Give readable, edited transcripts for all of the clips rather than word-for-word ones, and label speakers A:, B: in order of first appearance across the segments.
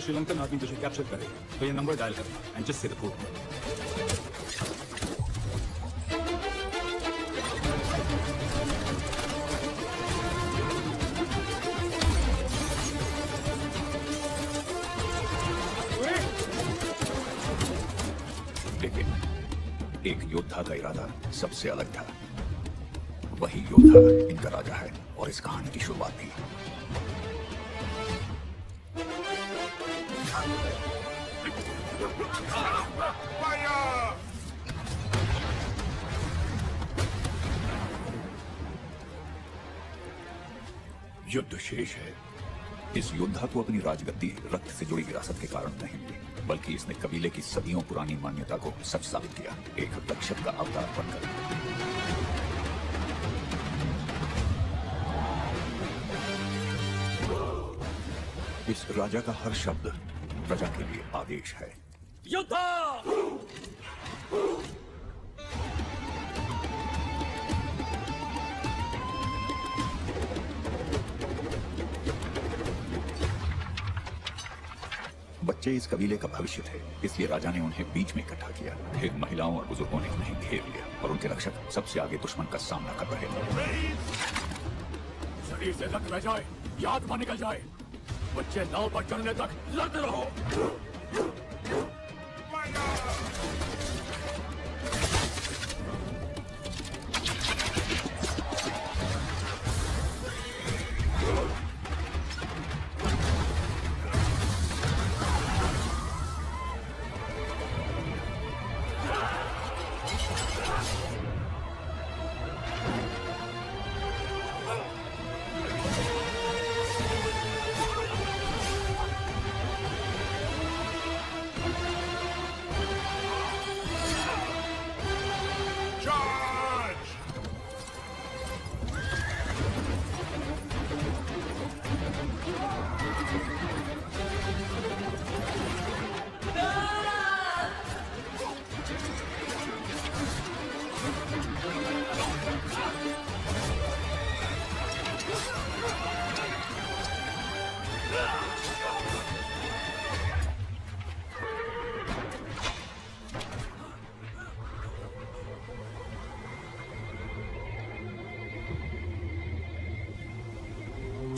A: श्रीलंकन आदमी तुझे कैप्चर करे तो ये नंबर डायल करना and just say the code.
B: लेकिन एक योद्धा का इरादा सबसे अलग था। वही योद्धा इनका राजा है और इस कहानी की शुरुआत भी। युद्ध शेष है। इस योद्धा को अपनी राजगद्दी रक्त से जुड़ी विरासत के कारण नहीं मिली, बल्कि इसने कबीले की सदियों पुरानी मान्यता को सच साबित किया, एक रक्षक का अवतार बनकर। इस राजा का हर शब्द प्रजा के लिए आदेश है।
C: योद्धा!
B: बच्चे इस कबीले का भविष्य थे, इसलिए राजा ने उन्हें बीच में इकट्ठा किया। फिर महिलाओं और बुजुर्गों ने उन्हें घेर लिया और उनके रक्षक सबसे आगे दुश्मन का सामना कर रहे थे।
C: शरीर से रक्त बह जाए या आत्मा निकल जाए, बच्चे नाव पर चढ़ने तक लड़ते रहो।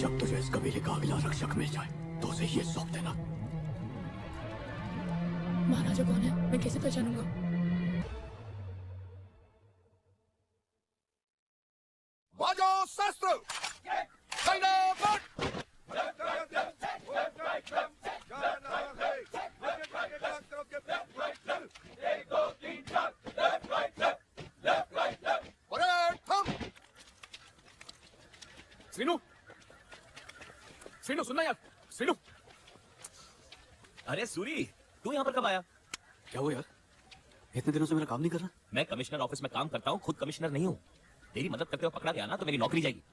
C: जब तुझे इस कबीले का अगला रक्षक मिल जाए तो उसे ये सौंप देना।
D: महाराजा कौन है? मैं कैसे पहचानूंगा?
C: बाजो शस्त्र!
A: श्रीनु, श्रीनु सुनना यार, श्रीनु।
E: अरे सूरी, तू यहाँ पर कब आया?
A: क्या हुआ यार? इतने दिनों से मेरा काम नहीं कर रहा?
E: मैं कमिश्नर ऑफिस में काम करता हूँ, खुद कमिश्नर नहीं हूँ। तेरी मदद करते हुए पकड़ा गया ना तो मेरी नौकरी जाएगी।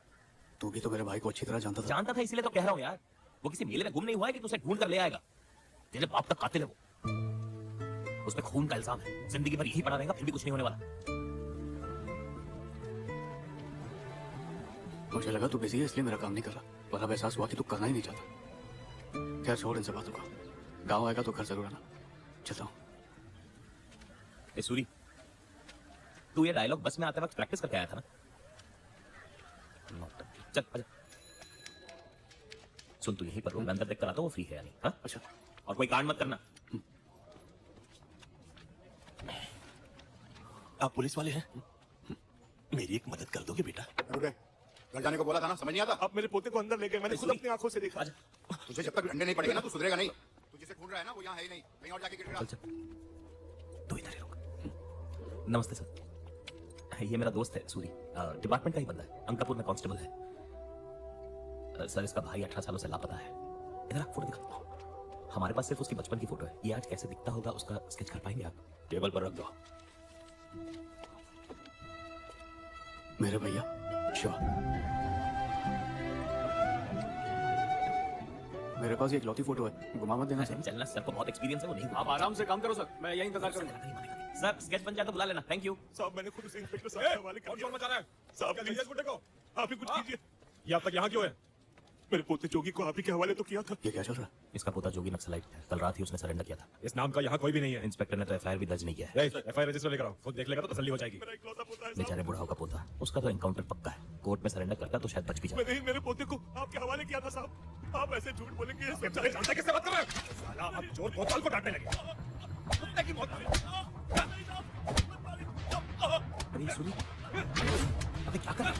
A: तू भी तो मेरे भाई को अच्छी तरह जानता था।
E: जानता था इसलिए तो कह रहा हूँ यार। वो किसी मेले में गुम नहीं हुआ है कि तुझे ढूंढ कर ले आएगा। तेरे बाप का कातिल है वो। उसमें खून का इल्जाम है। जिंदगी भर यही पड़ा रहेगा, फिर भी कुछ नहीं होने वाला।
A: मुझे लगा तू बिजी है इसलिए मेरा काम नहीं कर रहा, पर अब एहसास हुआ कि तू करना ही नहीं चाहता। खैर छोड़ इनसे बातों का। गाँव आएगा तो घर जरूर आना। चलता हूँ।
E: ए सूरी, तू ये डायलॉग बस में आते वक्त प्रैक्टिस करके आया था ना? चल आजा। सुन, तू यहीं पर रूम अंदर देख कर आता, वो फ्री है यानी। हाँ
A: अच्छा।
E: और कोई कांड मत करना।
C: आप पुलिस वाले हैं? मेरी एक मदद कर दोगे बेटा?
F: घर जाने को बोला था ना, समझ नहीं आता?
C: आप मेरे पोते को अंदर ले गए, मैंने खुद अपनी आंखों से देखा।
F: तुझे जब तक डंडे नहीं पड़ेगा ना तू सुधरेगा नहीं। तू जिसे ढूंढ रहा है ना वो यहाँ है ही नहीं, कहीं और जाके गिर।
E: चल तू इधर ही रुक। नमस्ते सर, ये मेरा दोस्त है सूरी, डिपार्टमेंट का ही बंदा है। अंकापुर में कांस्टेबल है। सर, इसका भाई 18 सालों से लापता है। इधर फोटो दिखा। हमारे पास सिर्फ उसकी बचपन की फोटो है। ये आज कैसे दिखता होगा उसका स्केच कर पाएंगे आप? टेबल पर रख दो।
A: मेरे भैया शिवा, मेरे पास ये इकलौती फोटो है, घुमा मत देना सर।
E: चलना, सर को बहुत एक्सपीरियंस है, वो नहीं।
A: आप आराम से काम करो सर, मैं यही इंतजार करूंगा।
E: सर स्केच बन जाए तो बुला लेना। Thank you.
C: साहब मैंने खुद उसे इंस्पेक्टर साहब के हवाले कर दिया। मचा रहा है साहब, प्लीज गुड्डे को आप ही कुछ कीजिए। ये आप तक यहाँ क्यों है?
G: मेरे पोते जोगी को आप ही के हवाले तो किया था।
A: ये क्या चल रहा है?
E: इसका पोता जोगी नक्सलाइट है, कल रात ही उसने सरेंडर किया था।
G: इस नाम का यहाँ कोई भी नहीं है।
E: इंस्पेक्टर ने तो एफआईआर भी दर्ज नहीं किया है।
G: एफआईआर रजिस्टर लेकर आओ, खुद देख लेगा तो तसल्ली हो जाएगी।
E: बेचारे बुढ़ाओ का पोता, उसका तो एनकाउंटर पक्का है। कोर्ट में सरेंडर करता तो शायद बच भी जाता।
G: मैंने ही मेरे पोते को आपके हवाले किया था साहब। आप ऐसे झूठ बोलेंगे जानता किससे बात कर रहे हो? साला आप चोर कोतवाल को डांटने लगे। कुत्ते की मौत।
E: अरे सुनी, अबे क्या कर रहा है?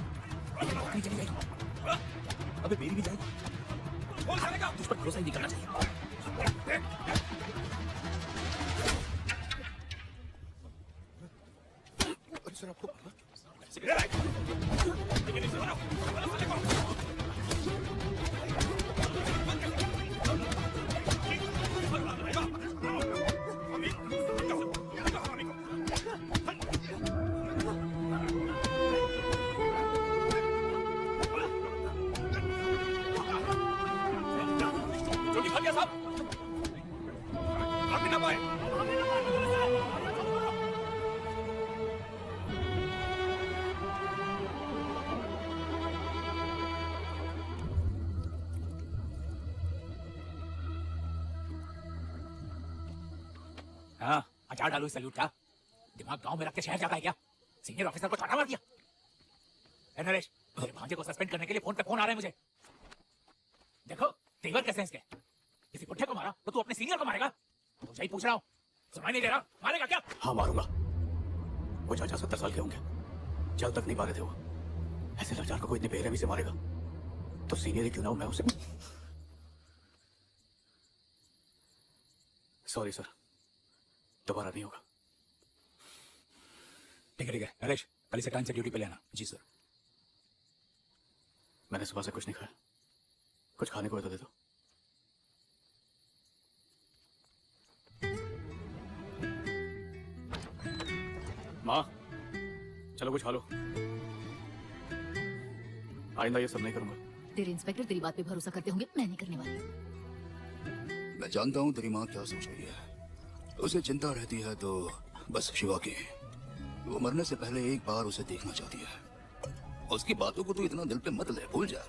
E: मेरी नौकरी चली जाएगी, अबे मेरी भी जाएगी। तुझ पर भरोसा ही नहीं करना चाहिए।
F: अरे सर आपको
G: जोगी भाग गया साहब। आप भी ना पाए।
C: हाँ, अचार डालो इस सैल्यूट का। दिमाग गांव में रख के शहर जाता है क्या? सीनियर ऑफिसर को छाटा मार दिया। ए नरेश, मेरे भांजे को सस्पेंड करने के लिए फोन पे फोन आ रहे हैं मुझे। देखो तेवर कैसे हैं इसके। किसी बुढ़े को मारा तो तू अपने सीनियर को मारेगा? तुझे ही पूछ रहा हूँ, सुनाई नहीं दे रहा? मारेगा क्या?
A: हाँ मारूंगा। वो चाचा 70 साल के होंगे, चल तक नहीं पा रहे थे वो। ऐसे लाचार को कोई इतनी बेरहमी से मारेगा तो सीनियर ही क्यों ना हो मैं उसे। सॉरी सर, दोबारा नहीं होगा।
C: ठीक है नरेश, कल से टाइम से ड्यूटी पे लेना।
E: जी सर।
A: मैंने सुबह से कुछ नहीं खाया, कुछ खाने को तो दे दो। माँ, चलो कुछ खा लो। आइंदा ये सब नहीं करूंगा।
H: तेरे इंस्पेक्टर तेरी बात पे भरोसा करते होंगे, मैं नहीं करने वाली।
F: मैं जानता हूँ तेरी माँ क्या सोच रही है। उसे चिंता रहती है तो बस शिवा की। वो मरने से पहले एक बार उसे देखना चाहती है। उसकी बातों को तू इतना दिल पे मत ले, भूल जा।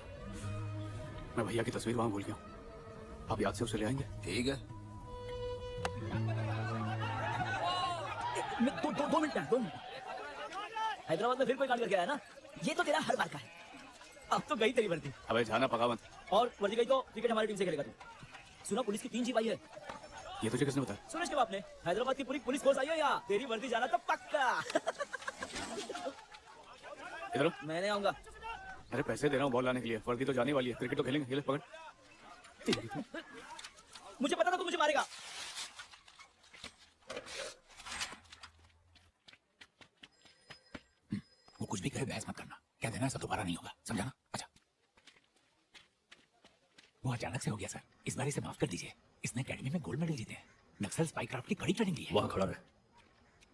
A: मैं भैया की तस्वीर वहां भूल गया हूँ, आप याद से उसे ले आएंगे?
F: ठीक है।
I: दो मिनट। हैदराबाद में फिर कोई कांड करके आया ना? ये तो तेरा हर बार का है। अब तो गई तेरी वर्दी।
A: अबे जाना पका मत।
I: और वर्दी गई तो क्रिकेट हमारी टीम से खेलेगा तू। सुना पुलिस की 3 जीप आई है।
A: ये तुझे किसने बताया?
I: सुरेश के बाप ने। हैदराबाद की पूरी पुलिस फोर्स आई है यहाँ। तेरी वर्दी जाना तो पक्का।
A: इधर
I: मैं नहीं आऊंगा।
A: अरे पैसे दे रहा हूँ बॉल लाने के लिए, वर्दी तो जाने वाली है, क्रिकेट तो खेलेंगे। ये ले पकड़।
I: मुझे पता था तू मुझे मारेगा।
C: वो कुछ भी कहे बहस मत करना। क्या देना ऐसा दोबारा नहीं होगा, समझा ना? अच्छा, वो अचानक से हो गया सर, इस बार इसे माफ कर दीजिए। इसने एकेडमी में गोल्ड मेडल जीते हैं, नक्सल स्पाइक क्राफ्ट की कड़ी ट्रेनिंग ली है।
A: वहाँ खड़ा रहे।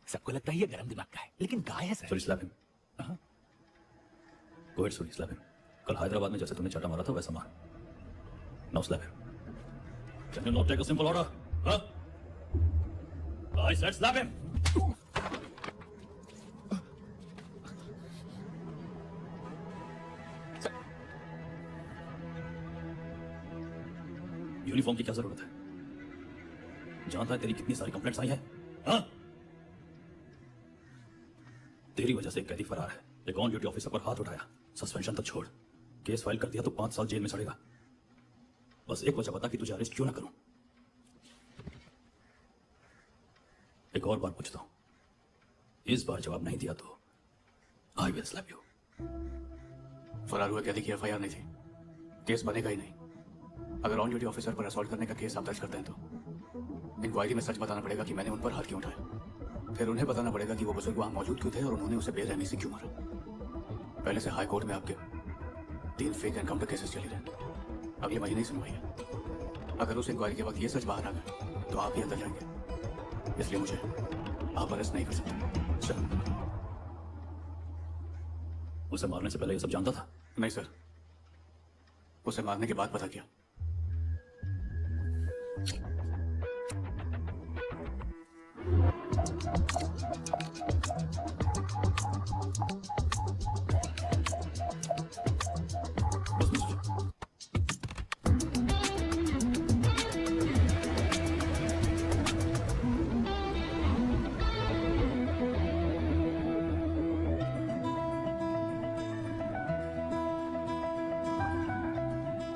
C: सबको लगता है ये गरम दिमाग का है, लेकिन गाय है sir.
A: Sorry slap him. Go ahead sorry slap him. कल हैदराबाद में जैसे तुमने चाटा मारा था वैसा मार। Now slap him. Can you not take a simple order? हां? I said slap him. Uniform की क्या जरूरत है? जानता है तेरी कितनी सारी कंप्लेंट्स आई हैं? हाँ? तेरी वजह से एक कैदी फरार है। एक ऑन ड्यूटी ऑफिसर पर हाथ उठाया, सस्पेंशन तो छोड़, केस फाइल कर दिया तो 5 साल जेल में सड़ेगा। बस एक वजह बता कि तुझे अरेस्ट क्यों ना करूं। एक और बार पूछता हूं, इस बार जवाब नहीं दिया तो आई विल स्लैप यू। फरार हुए कैदी की एफआईआर नहीं थी, केस बनेगा ही नहीं। अगर ऑन ड्यूटी ऑफिसर पर असॉल्ट करने का केस आप दर्ज करते हैं तो इंक्वायरी में सच बताना पड़ेगा कि मैंने उन पर हाथ क्यों उठाया। फिर उन्हें बताना पड़ेगा कि वो बुजुर्ग वहां मौजूद क्यों थे और उन्होंने उसे बेरहमी से क्यों मारा। पहले से हाई कोर्ट में आपके 3 फेक एनकाउंटर केसेस चली रहे, अगले महीने ही सुनवाई है। अगर उस इंक्वायरी के वक्त ये सच बाहर आ गया तो आप ही अंदर जाएंगे, इसलिए मुझे आप अरेस्ट नहीं कर सकते। सर, उसे मारने से पहले ये सब जानता था? नहीं सर, उसे मारने के बाद पता किया।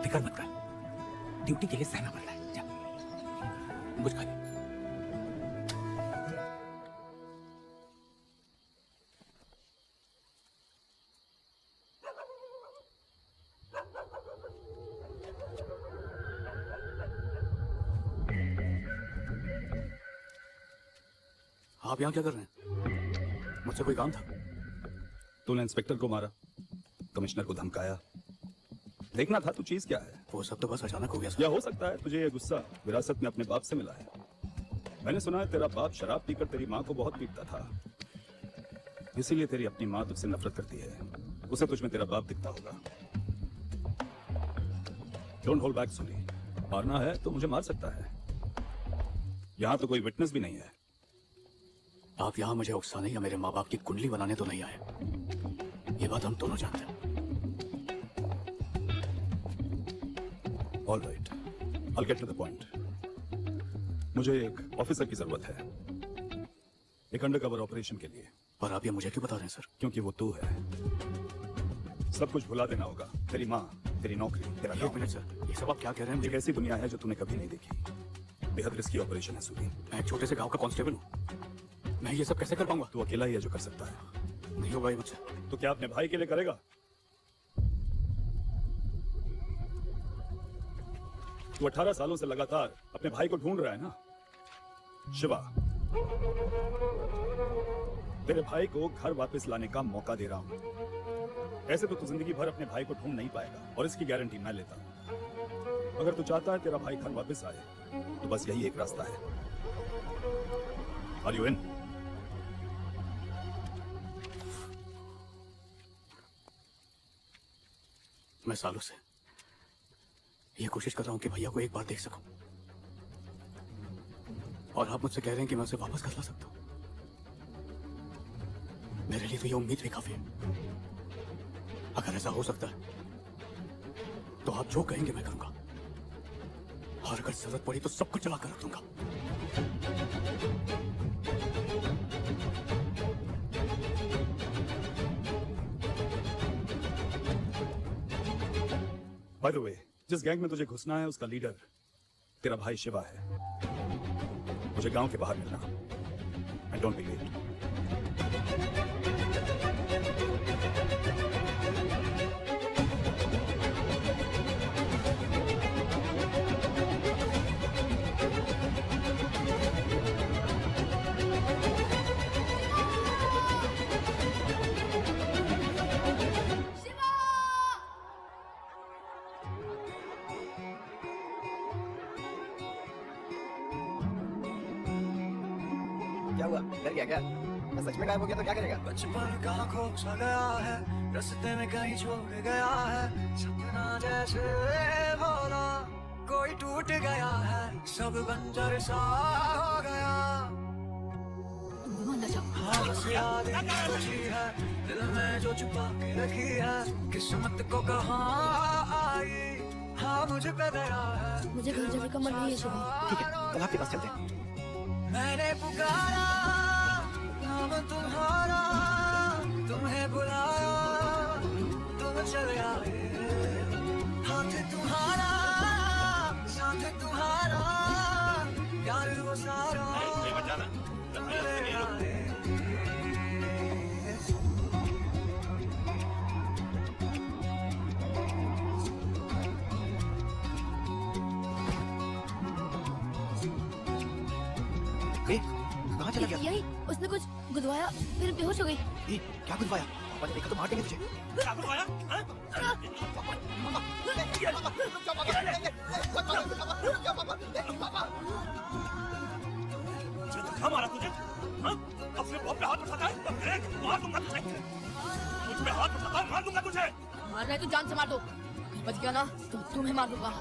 C: फिक्र मत कर, ड्यूटी के लिए सहना पड़ रहा है। जा कुछ खा ले।
A: आप यहाँ क्या कर रहे हैं? मुझसे कोई काम था?
G: तूने इंस्पेक्टर को मारा, कमिश्नर को धमकाया, देखना था तू चीज क्या है।
A: वो सब तो बस अचानक हो गया सर।
G: या हो सकता है तुझे ये गुस्सा विरासत में अपने बाप से मिला है। मैंने सुना है तेरा बाप शराब पीकर तेरी माँ को बहुत पीटता था, इसीलिए तेरी अपनी माँ तुझसे नफरत करती है। उसे तुझ में तेरा बाप दिखता होगा। डोंट होल्ड बैक सूरी, मारना है तो मुझे मार सकता है। यहाँ तो कोई विटनेस भी नहीं है।
A: आप यहाँ मुझे उकसाने या मेरे माँ बाप की कुंडली बनाने तो नहीं आए, ये बात हम दोनों जानते हैं।
G: All right, I'll get to the point. मुझे एक ऑफिसर की जरूरत है, एक अंडरकवर ऑपरेशन के लिए।
A: पर आप ये मुझे क्यों बता रहे हैं सर?
G: क्योंकि वो तू है। सब कुछ भुला देना होगा, तेरी माँ, तेरी नौकरी, तेरा
A: एक मिनट सर, ये सब आप क्या कह रहे हैं?
G: एक ऐसी दुनिया है जो तूने कभी नहीं देखी। बेहद रिस्की ऑपरेशन है सूरी।
A: मैं एक छोटे से गांव का कांस्टेबल हूँ, मैं ये सब कैसे कर पाऊंगा?
G: तू अकेला ही है जो कर सकता है।
A: नहीं होगा ये मुझसे।
G: तो क्या अपने भाई के लिए करेगा? तू 18 सालों से लगातार अपने भाई को ढूंढ रहा है ना शिवा। तेरे भाई को घर वापस लाने का मौका दे रहा हूं। ऐसे तो तू जिंदगी भर अपने भाई को ढूंढ नहीं पाएगा, और इसकी गारंटी मैं लेता हूं। अगर तू चाहता है तेरा भाई घर वापस आए तो बस यही एक रास्ता है। Are you in?
A: मैं सालों से ये कोशिश कर रहा हूं कि भैया को एक बार देख सकूं, और आप मुझसे कह रहे हैं कि मैं उसे वापस घर ला सकता हूं। मेरे लिए तो ये उम्मीद भी काफी है। अगर ऐसा हो सकता है तो आप जो कहेंगे मैं करूंगा, और अगर जरूरत पड़ी तो सब कुछ चला कर रख दूंगा।
G: बाय द वे, जिस गैंग में तुझे घुसना है उसका लीडर तेरा भाई शिवा है। मुझे गांव के बाहर मिलना। And don't be late.
I: क्या हुआ? डर गया क्या? मैं सच में गायब हो गया तो क्या करेगा?
J: बचपन का खो सा गया है, रास्ते में कहीं छोड़ गया है, सपना जैसे भोला कोई टूट गया है, सब बंजर सा हो गया। हाँ बस यादें बची है दिल में जो छुपा के रखी है, किस्मत को कहाँ आई, हाँ मुझे पे दया है।
D: मुझे घर जाने का मन नहीं है शिवा।
I: ठीक है, कल आपके पास चलते हैं।
J: मैंने पुकारा नाम तुम्हारा, तुम्हें बुलाया तुम चले आए, हाथ तुम्हारा साथ तुम्हारा, यार वो सारा चले आए।
I: कहाँ चला गया?
D: यही उसने कुछ गुदवाया, फिर बेहोश हो गई।
I: क्या गुदवाया? पापा ने देखा तो मार देंगे तुझे।
G: क्या गुदवाया?
C: कहाँ मारा तुझे? अपने बाप पे हाथ उठाता है? देख, मार दूंगा तुझे। मुझ पे हाथ उठाता है, मार दूंगा तुझे।
D: मारना है तो जान से मार दो, बच गया ना तो तुम्हें मार दूंगा।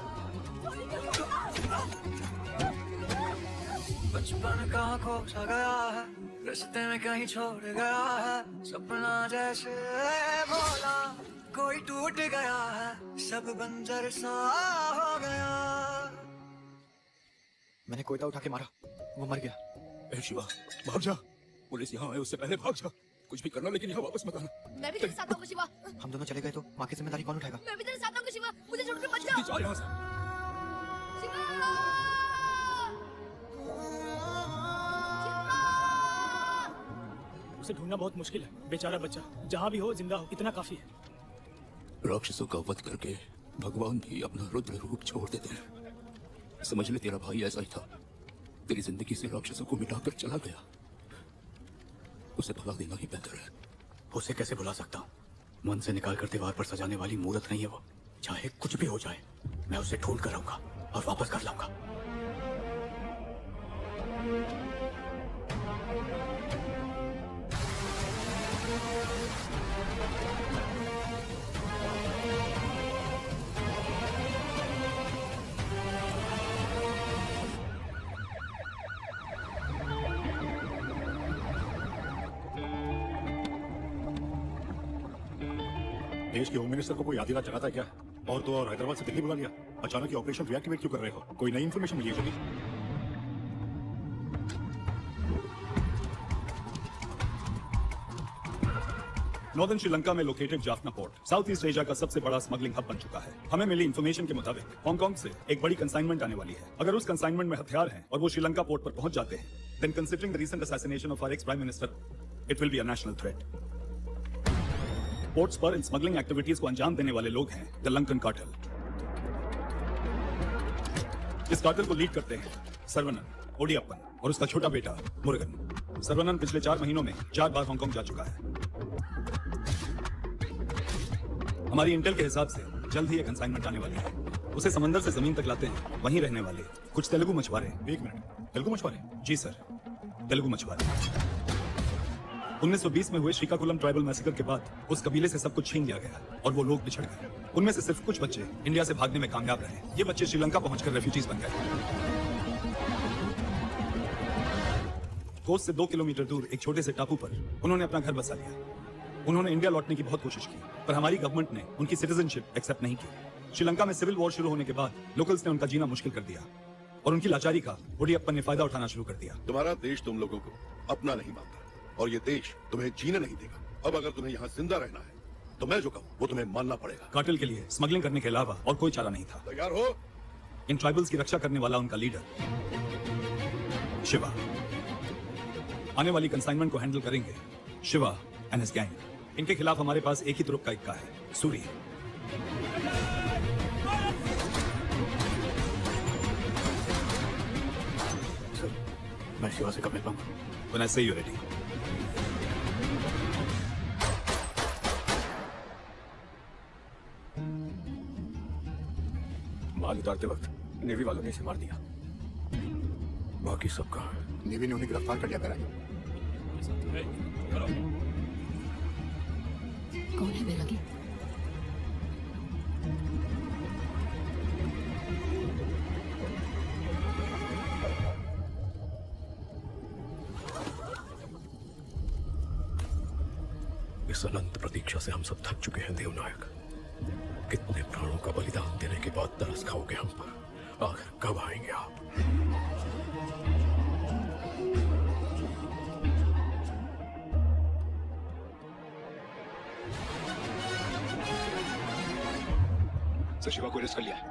J: बचपन का खो सा गया है, रास्ते में कहीं छोड़ गया है, सपना जैसे भोला कोई टूट गया है, सब बंजर सा हो गया।
I: मैंने कोयता उठा के मारा, वो मर गया।
F: ए शिवा, भाग जा। पुलिस यहाँ है, उससे पहले भाग जा। कुछ भी करना लेकिन यहाँ वापस मत आना।
D: मैं भी तेरे साथ आऊंगा शिवा।
I: हम दोनों चले गए तो माँ की जिम्मेदारी कौन उठाएगा?
D: मैं भी तेरे साथ आऊंगा शिवा, मुझे छोड़कर मत जा।
G: जल्दी जाओ यहाँ से।
K: उसे ढूंढना बहुत मुश्किल है, बेचारा बच्चा जहाँ भी हो जिंदा हो इतना काफी है।
F: राक्षसों का वध करके भगवान भी अपना रुद्र रूप छोड़ देते हैं। समझ ले तेरा भाई ऐसा ही था, तेरी जिंदगी से राक्षसों को मिटाकर चला गया। उसे भुला देना ही बेहतर है।
A: उसे कैसे भुला सकता हूँ? मन से निकाल कर दीवार पर सजाने वाली मूर्त नहीं है वो। चाहे कुछ भी हो जाए, मैं उसे ढूंढ कर आऊंगा और वापस कर लाऊंगा।
G: देश के होम मिनिस्टर को कोई आधी रात जगाता है क्या? और तो और हैदराबाद से दिल्ली बुला लिया। अचानक ये ऑपरेशन रिएक्टिवेट क्यों कर रहे हो? कोई नई इन्फॉर्मेशन मिली है जल्दी? नॉर्दर्न श्रीलंका में located Jaffna port south east Asia का सबसे बड़ा स्मगलिंग हब बन चुका है। हमें मिली इन्फॉर्मेशन के मुताबिक हांगकांग से एक बड़ी कंसाइनमेंट आने वाली है। अगर उस कंसाइनमेंट में हथियार हैं और वो श्रीलंका पोर्ट पर पहुंच जाते हैं, then considering the recent assassination of our ex prime minister, it will be a national threat. Ports पर इन स्मगलिंग एक्टिविटीज को अंजाम देने वाले लोग हैं द लंकन कार्टेल। इस कार्टेल को लीड करते हैं सर्वनन, ओडियप्पन और उसका छोटा बेटा मुरुगन। सर्वनन पिछले 4 महीनों में 4 बार हांगकांग जा चुका है। हमारी इंटेल के हिसाब से जल्द ही एक कंसाइनमेंट आने वाली है। उसे समंदर से जमीन तक लाते हैं वहीं रहने वाले कुछ तेलुगु मछुआरे। 1 मिनट, तेलुगु मछुआरे? जी सर, तेलुगु मछुआरे। 1920 में हुए श्रीकाकुलम ट्राइबल मैसेकर के बाद उस कबीले से सब कुछ छीन लिया गया और वो लोग बिछड़ गए। उनमें से सिर्फ कुछ बच्चे इंडिया से भागने में कामयाब रहे। ये बच्चे श्रीलंका पहुंचकर रेफ्यूजीज बन गए। कोस्ट से 2 किलोमीटर दूर एक छोटे से टापू पर उन्होंने अपना घर बसा लिया। उन्होंने इंडिया लौटने की बहुत कोशिश की, पर हमारी गवर्नमेंट ने उनकी सिटीजनशिप एक्सेप्ट नहीं की। श्रीलंका में सिविल वॉर शुरू होने के बाद लोकल्स ने उनका जीना मुश्किल कर दिया और उनकी लाचारी का ओडियप्पन ने फायदा उठाना शुरू कर दिया।
L: तुम्हारा देश तुम लोगों को अपना नहीं मानता और ये देश तुम्हें जीने नहीं देगा। अब अगर तुम्हें यहाँ जिंदा रहना है तो मैं जो कहूँ वो तुम्हें मानना पड़ेगा।
G: कार्टेल के लिए स्मगलिंग करने के अलावा और कोई चारा नहीं था।
L: तैयार हो?
G: इन ट्राइबल्स की रक्षा करने वाला उनका लीडर शिवा। आने वाली कंसाइनमेंट को हैंडल करेंगे शिवा एंड हिज गैंग। इनके खिलाफ हमारे पास एक ही तुरुप का इक्का है, सूरी।
A: सर, मैं शिवा से कब मिल पाऊंगा?
G: When I say you're ready.
A: माल उतारते वक्त नेवी वालों ने इसे मार दिया। बाकी सबका
L: नेवी ने उन्हें गिरफ्तार कर लिया।
H: कौन है बैरागी?
A: इस अनंत प्रतीक्षा से हम सब थक चुके हैं देवनायक। कितने प्राणों का बलिदान देने के बाद तरस खाओगे हम पर? आखिर कब आएंगे आप?
B: सर, शिवा को अरेस्ट कर लिया है,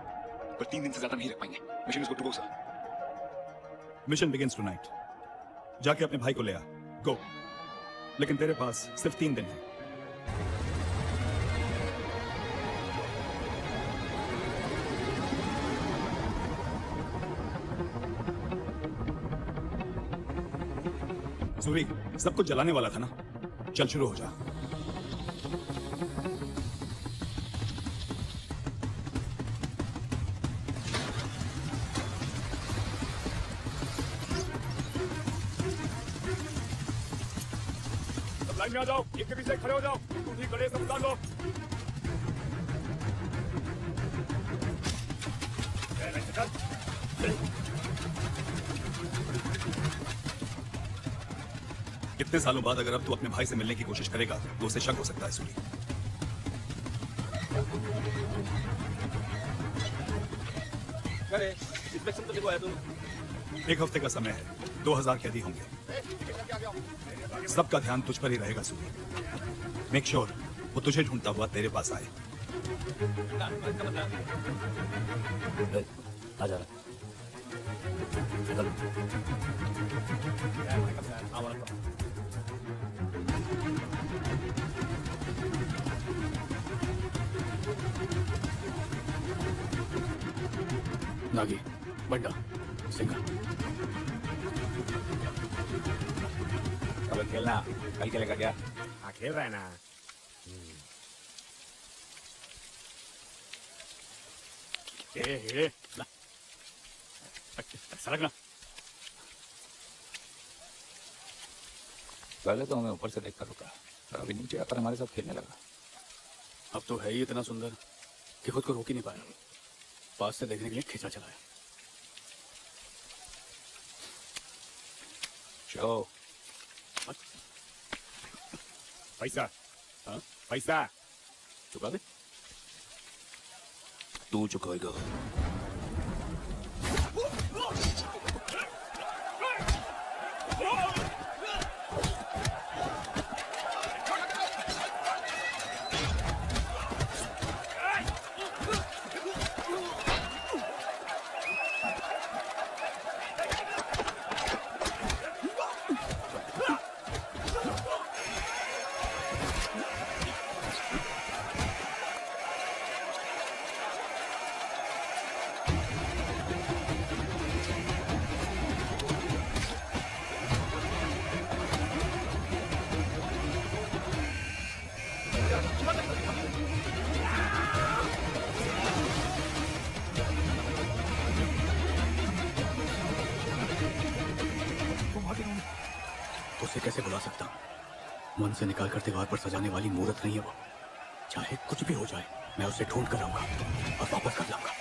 B: पर 3 दिन से ज्यादा नहीं रख पाएंगे। Mission is good to go sir.
G: Mission begins tonight. जाके अपने भाई को ले आ। गो। लेकिन तेरे पास सिर्फ 3 दिन है। सूरी, सब कुछ जलाने वाला था ना? चल शुरू हो जा। लाइन में आ जाओ, एक के पीछे खड़े हो जाओ। टूटी कड़े सब उतार लो। इतने सालों बाद अगर अब तू अपने भाई से मिलने की कोशिश करेगा तो उसे शक हो सकता है। सूरी,
E: इंस्पेक्शन तो देखो आया तुम।
G: 1 हफ्ते का समय है। 2000 कैदी होंगे। सबका ध्यान तुझ पर ही रहेगा सूरी। मेक श्योर वो तुझे ढूंढता हुआ तेरे पास आए।
E: आ जा रहा
A: नागी, बंडा, सिंघा।
C: कल खेलना, कल खेलेगा क्या?
K: हाँ खेल रहा है ना।
A: ला। सड़क ना।
B: पहले तो हमें ऊपर से देखकर रुका, पर अभी नीचे आकर हमारे साथ खेलने लगा।
A: अब तो है ही इतना सुंदर कि खुद को रोक ही नहीं पाया। पास से देखने के लिए खींचा चलाया।
B: चलो।
G: पैसा। हाँ? पैसा
A: चुका दे।
F: तू चुकाएगा।
A: उसे कैसे बुला सकता हूँ? मन से निकाल कर दीवार पर सजाने वाली मूर्त नहीं है वो। चाहे कुछ भी हो जाए, मैं उसे ढूंढ कर आऊंगा और वापस कर लाऊंगा।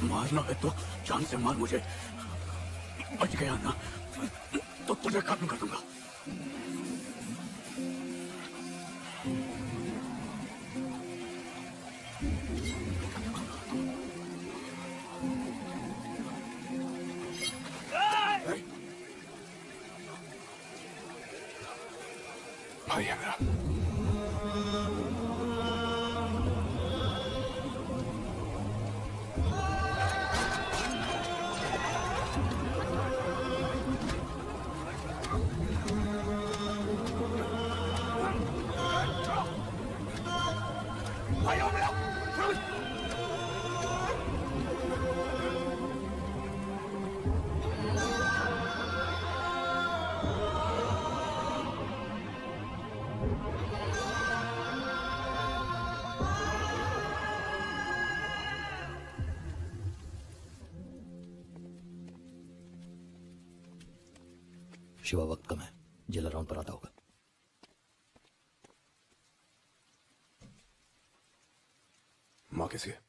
A: मारना है तो जान से मार मुझे। बच गया ना तो तुझे खत्म कर दूंगा।
B: भाई है मेरा।
A: शिवा वक्त कम है, जेलर राउंड पर आता होगा।
M: माँ कैसी है?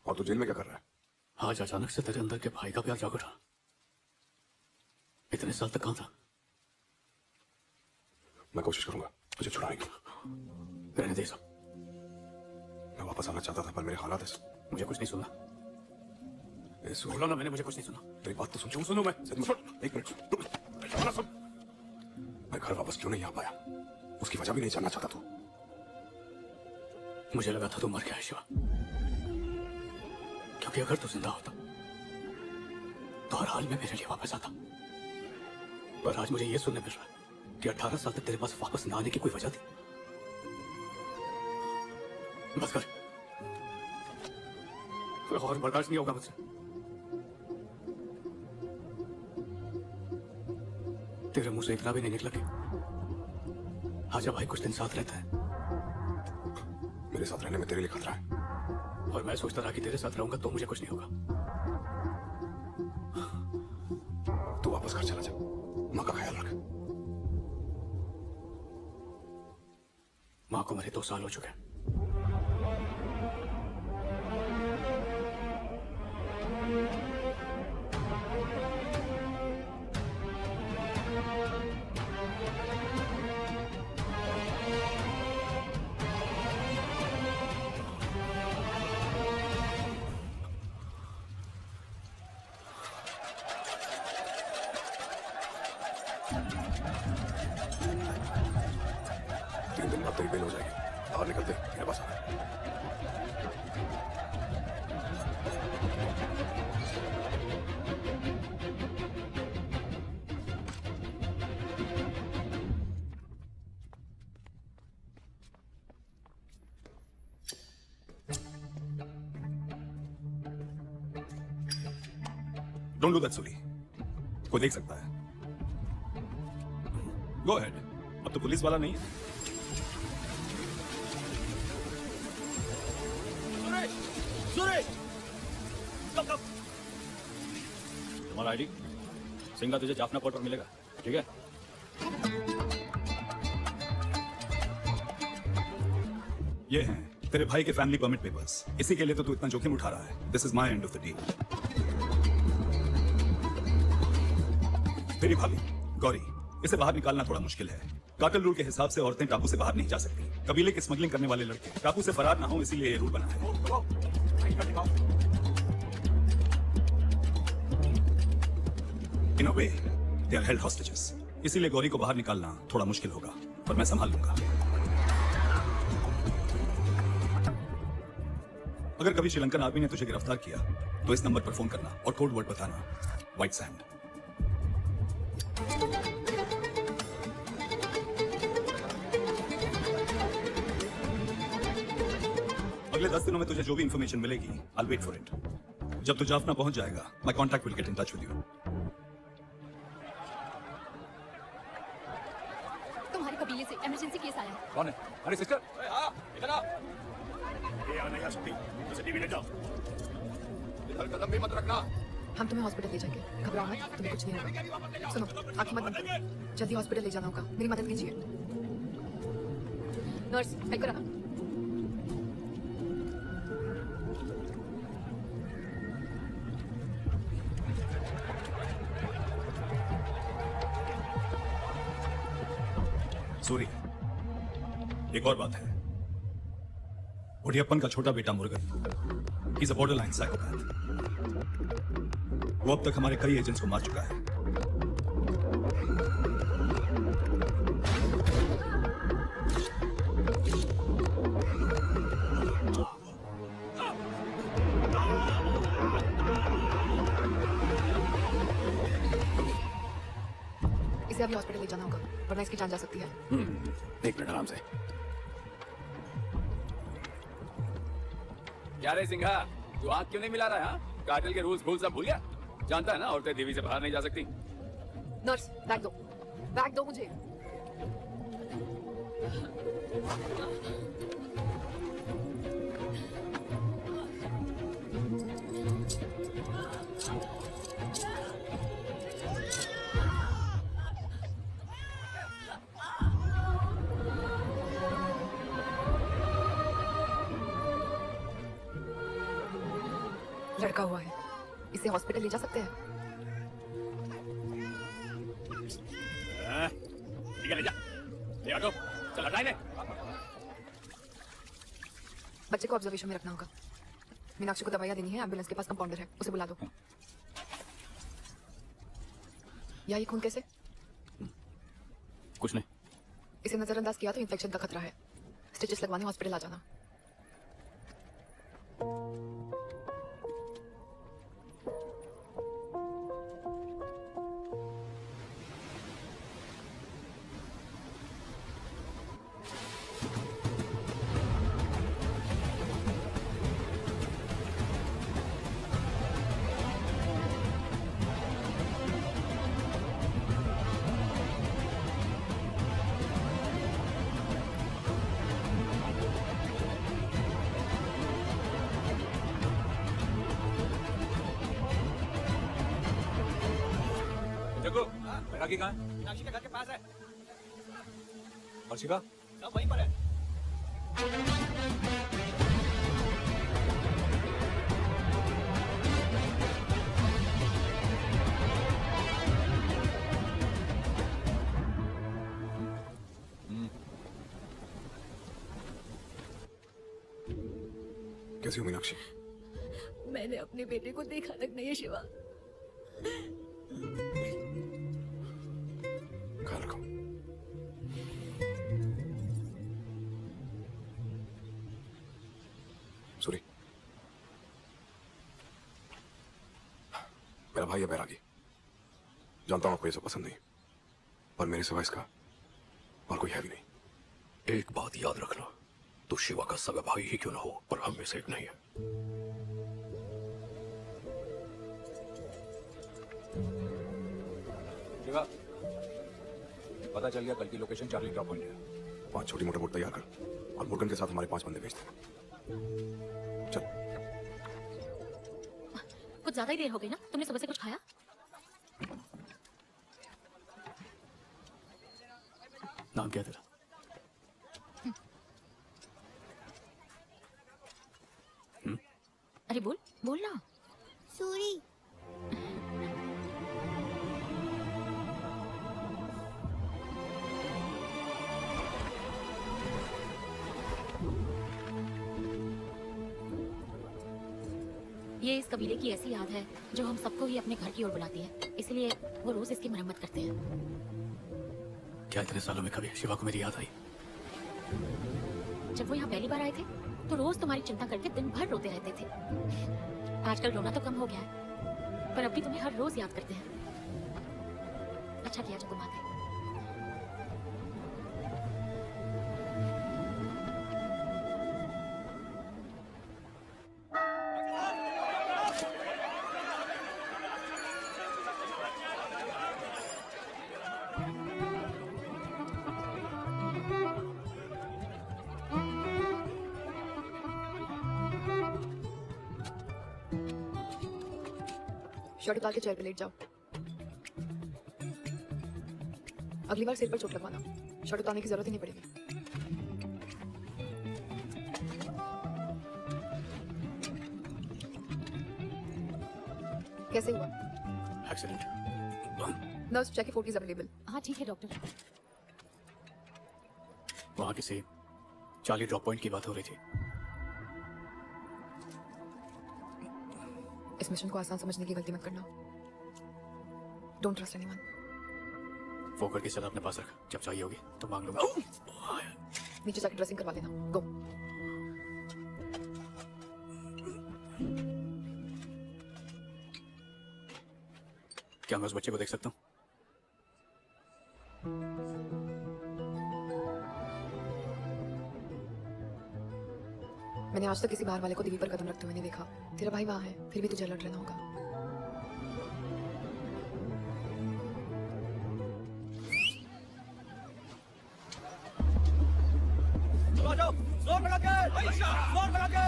M: और तू जेल में क्या कर रहा है?
A: आज अचानक से तेरे अंदर के भाई का प्यार जाग उठा। इतने साल तक कहाँ था?
M: मैं कोशिश करूंगा तुझे छुड़ाने की।
A: रहने दे सब।
M: मैं वापस आना चाहता था पर मेरे हालात ऐसे।
A: मुझे कुछ नहीं सुनना।
M: सुन
A: बोला ना मैंने, मुझे कुछ नहीं सुना।
M: तेरी बात तो सुन।
A: क्यों सुनूं मैं?
M: एक मिनट सुन। मैं घर वापस क्यों नहीं आ पाया उसकी वजह भी नहीं जानना चाहता तू।
A: मुझे लगा था तू मर गया है शिवा, क्योंकि अगर तू जिंदा होता तो हर हाल में मेरे लिए वापस आता। पर आज मुझे यह सुनने मिल रहा है कि 18 साल तक तेरे पास वापस ना आने की कोई वजह थी। बस कर, और बर्दाश्त नहीं होगा मुझसे। तेरे मुंह से इतना भी नहीं निकला कि आजा भाई कुछ दिन साथ रहता है।
M: मेरे साथ रहने में तेरे लिए खतरा है।
A: और मैं सोचता रहा कि तेरे साथ रहूंगा तो मुझे कुछ नहीं होगा।
M: तू वापस घर चला जा, माँ का ख्याल रख।
A: माँ को मरे 2 साल हो चुके हैं।
M: तेरी बेल हो जाएगी। बाहर निकलते मेरे पास आ।
G: डोंट डू दैट सूरी, कोई देख सकता है। गो अहेड, अब तो पुलिस वाला नहीं है। तुम्हारा आईडी सिंगा तुझे जाफना कोर्ट पर मिलेगा, ठीक है? ये हैं तेरे भाई के फैमिली परमिट पेपर्स। इसी के लिए तो तू इतना जोखिम उठा रहा है। This is my end of the deal. तेरी भाभी गौरी, इसे बाहर निकालना थोड़ा मुश्किल है। काटल रूल के हिसाब से औरतें टापू से बाहर नहीं जा सकती। कबीले की स्मगलिंग करने वाले लड़के टापू से फरार ना हो, इसीलिए ये रूल बना है। In a way, they are held hostages. इसीलिए गौरी को बाहर निकालना थोड़ा मुश्किल होगा, पर मैं संभाल लूंगा। अगर कभी श्रीलंकन आर्मी ने तुझे गिरफ्तार किया तो इस नंबर पर फोन करना और कोड वर्ड बताना, व्हाइट सैंड। अगले 10 दिनों में तुझे जो भी इंफॉर्मेशन मिलेगी, I'll wait for it. जब तू जाफना पहुंच जाएगा, my contact will get in touch with you.
H: तुम्हारे कबीले से इमरजेंसी केस आया है।
C: कौन है? अरे सिस्टर,
M: इधर आ।
G: ये नहीं आ सकती, उसे टीवी ले जाओ।
M: इधर कदम भी मत रखना।
D: हम तुम्हें हॉस्पिटल ले जाएंगे, घबराओ मत, तुम्हें कुछ नहीं होगा। सुनो, आंखें मत बंद करो, जल्दी हॉस्पिटल ले जाना होगा। मेरी मदद कीजिए। नर्स, हेल्प करा।
G: सूरी, एक और बात है। ओडियप्पन का छोटा बेटा Murugan, he's a borderline psychopath. वो अब तक हमारे कई एजेंट्स को मार चुका है।
D: इसे अभी हॉस्पिटल ले जाना होगा, वरना इसकी जान जा सकती है।
A: एक मिनट आराम से।
N: क्या रे सिंघा, तू आंख क्यों नहीं मिला रहा है? कार्टेल के रूल्स भूल सब भूल गया? जानता है ना औरतें देवी से बाहर नहीं जा सकती।
D: नर्स, बैग दो, बैग दो मुझे। लड़का हुआ है, इसे हॉस्पिटल ले जा सकते हैं।
C: ठीक है, ले जा, ले ऑटो, चल हटा इन्हें।
D: बच्चे को ऑब्जर्वेशन में रखना होगा। मीनाक्षी को दवाइयाँ देनी है, एम्बुलेंस के पास कंपाउंडर है, उसे बुला दो। या ये खून कैसे?
A: कुछ नहीं।
D: इसे नजरअंदाज किया तो इन्फेक्शन का खतरा है। स्टिचेस लगवाने हॉस्पिटल आ जाना।
M: जग्गू, बैरागी कहाँ है?
C: मीनाक्षी के घर के पास है।
M: और शिवा?
C: सब वहीं पर है।
M: कैसी हो मीनाक्षी?
H: मैंने अपने बेटे को देखा तक नहीं है शिवा।
M: ख्याल रखो। सूरी, मेरा भाई है बैरागी। जानता हूं आपको ये सब पसंद नहीं, पर मेरे सिवा इसका और कोई है भी नहीं।
L: एक बात याद रखना, तो शिवा का सगा भाई ही क्यों ना हो, पर हम में से एक नहीं है।
M: शिवा, पता चल गया कल की लोकेशन चार्ली ड्रॉप पॉइंट है। 5 छोटी मोटी बोट तैयार कर और मुर्गन के साथ हमारे 5 बंदे भेज दे। चल।
H: कुछ ज्यादा ही देर हो गई ना? तुमने सुबह से कुछ खाया?
A: नाम क्या तेरा?
H: अरे बोल बोल ना।
O: सूरी।
H: ये इस कबीले की ऐसी याद है जो हम सबको ही अपने घर की ओर बुलाती है, इसलिए वो रोज इसकी मरम्मत करते हैं।
A: क्या इतने सालों में कभी शिवा को मेरी याद आई?
H: जब वो यहाँ पहली बार आए थे तो रोज तुम्हारी चिंता करके दिन भर रोते रहते थे। आजकल रोना तो कम हो गया है, पर अब भी तुम्हें हर रोज याद करते हैं। अच्छा किया जो तुम आ गए।
D: शर्ट उतार के चेयर पे लेट जाओ। अगली बार सिर पर चोट लगवाना। शर्ट उतारने की जरूरत ही नहीं पड़ेगी। कैसे हुआ?
A: Accident.
D: Nurse check fort is available.
H: हाँ ठीक है डॉक्टर।
A: वहां किसी चार्ली ड्रॉप पॉइंट की बात हो रही थी।
D: इस मिशन को आसान समझने की गलती मत करना। Don't trust anyone.
A: फोकट की सलाह अपने पास रख, जब चाहिए होगी तो मांग लूंगा।
D: नीचे जाकर ड्रेसिंग करवा लेना। गो।
A: क्या मैं उस बच्चे को देख सकता हूँ?
D: मैंने आज तक किसी बाहर वाले को दीवी पर कदम रखते हुए नहीं देखा। तेरा भाई वहां है, फिर भी तुझे अलर्ट रहना होगा।
C: जोर लगा के, जोर लगा के।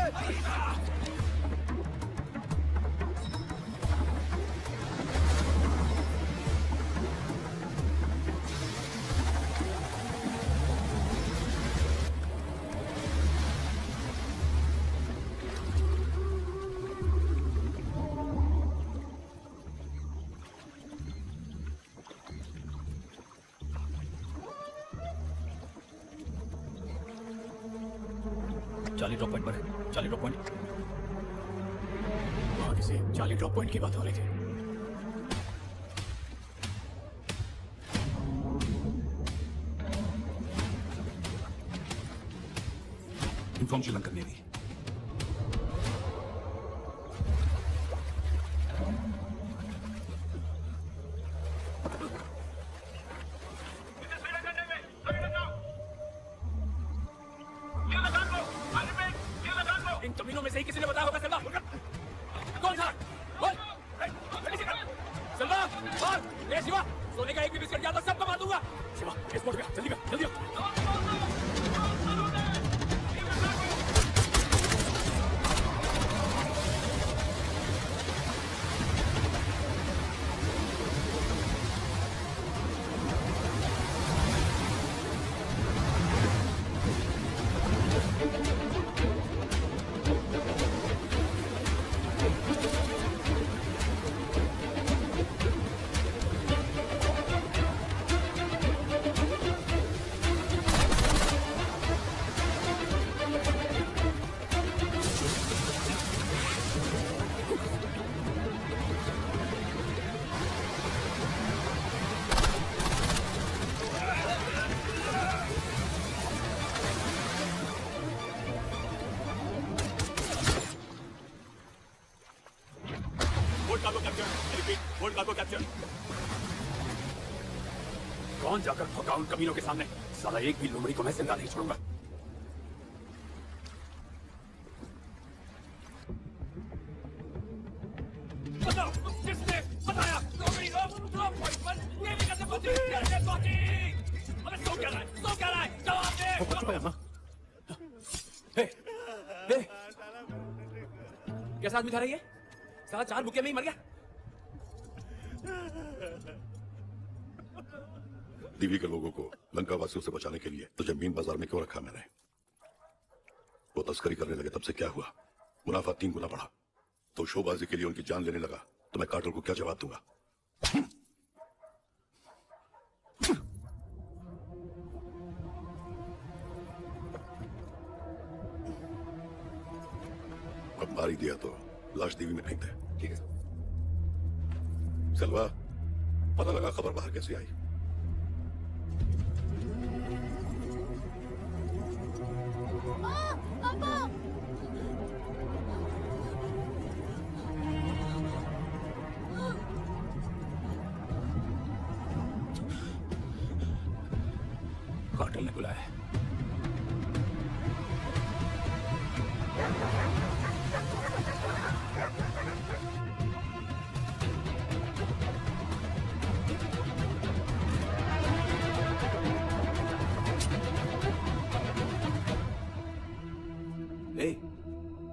A: चार्ली ड्रॉप पॉइंट पर है। Charlie drop point. वहां किसी चार्ली ड्रॉप पॉइंट की बात हो रही थी।
B: Inform Sri Lankan navy.
C: इन कमीनों में से ही किसी ने बताया होगा सलमान। कौन था? बोल। सलमान, बोल। ए शिवा, सोने का एक भी बिस्किट गया तो सबको मार दूंगा। शिवा, एस्पोर्ट गया, जल्दी कर, जल्दी कर। कौन जाकर ठोका उन कमीनों के सामने? साला एक भी लोमड़ी को मैं जिंदा नहीं छोड़ूंगा। बताओ, किसने बताया? लोमड़ी ड्रॉप पॉइंट पर नेवी कैसे पहुंची? कैसे पहुंची? अबे सो क्या रहा है? सो क्या रहा है? जवाब दे।
A: वो चुप है अम्मा।
C: हे, हे, कैसा आदमी था रही है? साला 4 बुके में ही मर गया।
L: दिवी के लोगों को लंका वासियों से बचाने के लिए तुझे मीन बाजार में क्यों रखा मैंने? वो तस्करी करने लगे तब से क्या हुआ? मुनाफा 3 गुना बढ़ा। तो शोबाजी के लिए उनकी जान लेने लगा तो मैं कार्टल को क्या जवाब दूंगा? अब मार ही दिया तो लाश दीवी में फेंक दे।
M: ठीक है
L: सलवा, पता लगा खबर बाहर कैसे आई?
C: कार्टल ने बुलाया है।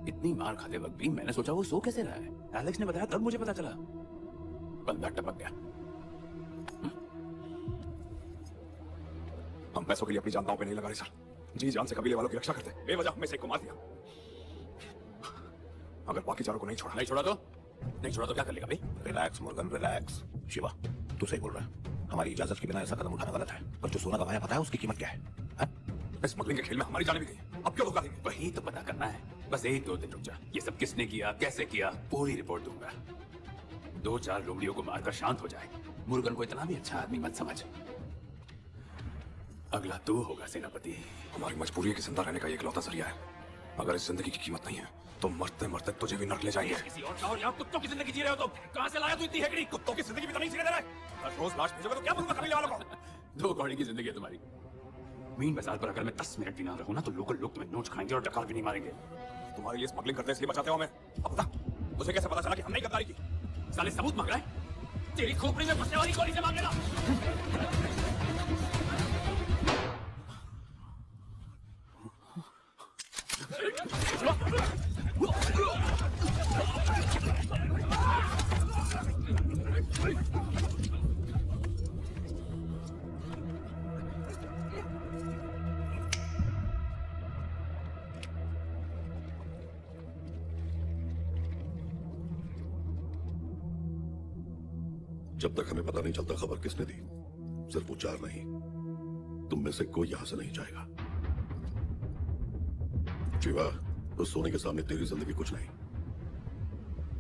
C: इतनी मार खाते वक्त भी मैंने सोचा वो सो कैसे रहा है। एलेक्स ने बताया तब मुझे पता चला। बंदा टपक गया।
M: हम पैसों के लिए अपनी जानताओं पे नहीं लगा रहे सर। जी जान से कबीले वालों की रक्षा करते। बेवजह हमें से एक को मार दिया। अगर बाकी चारों को नहीं छोड़ा
C: नहीं छोड़ा तो क्या कर लेगा भाई?
B: Relax Murugan, relax. शिवा, तू सही बोल रहा है। हमारी इजाजत के बिना ऐसा कदम उठाना गलत है। पर जो सोना गवाया पता है उसकी कीमत क्या है?
M: स्मगलिंग के खेल में हमारी जाने भी गई। अब क्यों धोखा देंगे?
C: वही तो पता करना है। बस 1-2 दिन रुक जा। ये सब किसने किया, कैसे किया, पूरी रिपोर्ट दूंगा। 2-4 लोमड़ियों को मारकर शांत हो जाए। मुर्गन को इतना भी अच्छा आदमी मत समझ। अगला तू होगा सेनापति।
M: हमारी मजबूरी है कि जिंदा रहने का एक लौता जरिया है। अगर इस जिंदगी की कीमत नहीं है तो मरते मरते तुझे भी नरक ले जाएंगे।
C: किसी और का और यहाँ कुत्तों की जिंदगी जी रहे हो तो कहाँ से लाया तू इतनी हेकड़ी?
M: कुत्तों की जिंदगी भी तो नहीं जीने दे रहा है। हर रोज लाश भेजोगे तो क्या बोलूंगा कबीले वालों को?
C: 2 कौड़ी की जिंदगी है तुम्हारी। मीन बाजार पर अगर मैं 10 मिनट भी ना रहूं ना तो लोकल लोग तुम्हें नोच खाएंगे और डकार भी नहीं मारेंगे।
M: तुम्हारे लिए स्मगलिंग करते इसलिए बचाते हो हमें। अब बता, मुझे कैसे पता चला कि हमने गद्दारी की?
C: साले सबूत मांग रहा है? तेरी खोपड़ी में फंसने वाली गोली से मांगेगा।
L: जब तक हमें पता नहीं चलता खबर किसने दी, सिर्फ वो 4 नहीं, तुम में से कोई यहां से नहीं जाएगा। शिवा, तो सोने के सामने तेरी जिंदगी कुछ नहीं।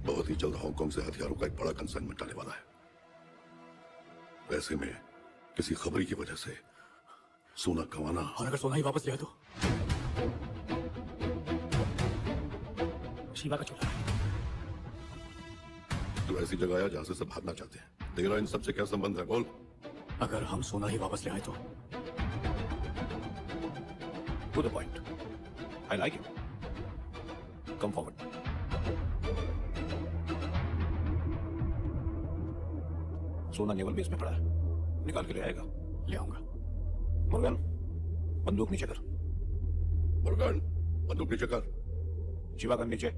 L: बहुत ही जल्द हांगकांग से हथियारों का एक बड़ा कंसाइनमेंट आने वाला है। ऐसे में किसी खबरी की वजह से सोना गंवाना,
A: और अगर सोना ही वापस ले आए तो
K: शिवा का चूल्हा।
L: तो ऐसी जगह आया जहां से सब भागना चाहते हैं। तेरा इन सब से क्या संबंध है, बोल।
A: अगर हम सोना ही वापस ले आए तो
E: to the point. I like it. Come forward. सोना नेवल बेस में पड़ा है, निकाल के ले आएगा।
A: ले आऊंगा।
E: मुर्गन, बंदूक नीचे कर।
L: मुर्गन, बंदूक नीचे कर।
E: शिवा कर नीचे।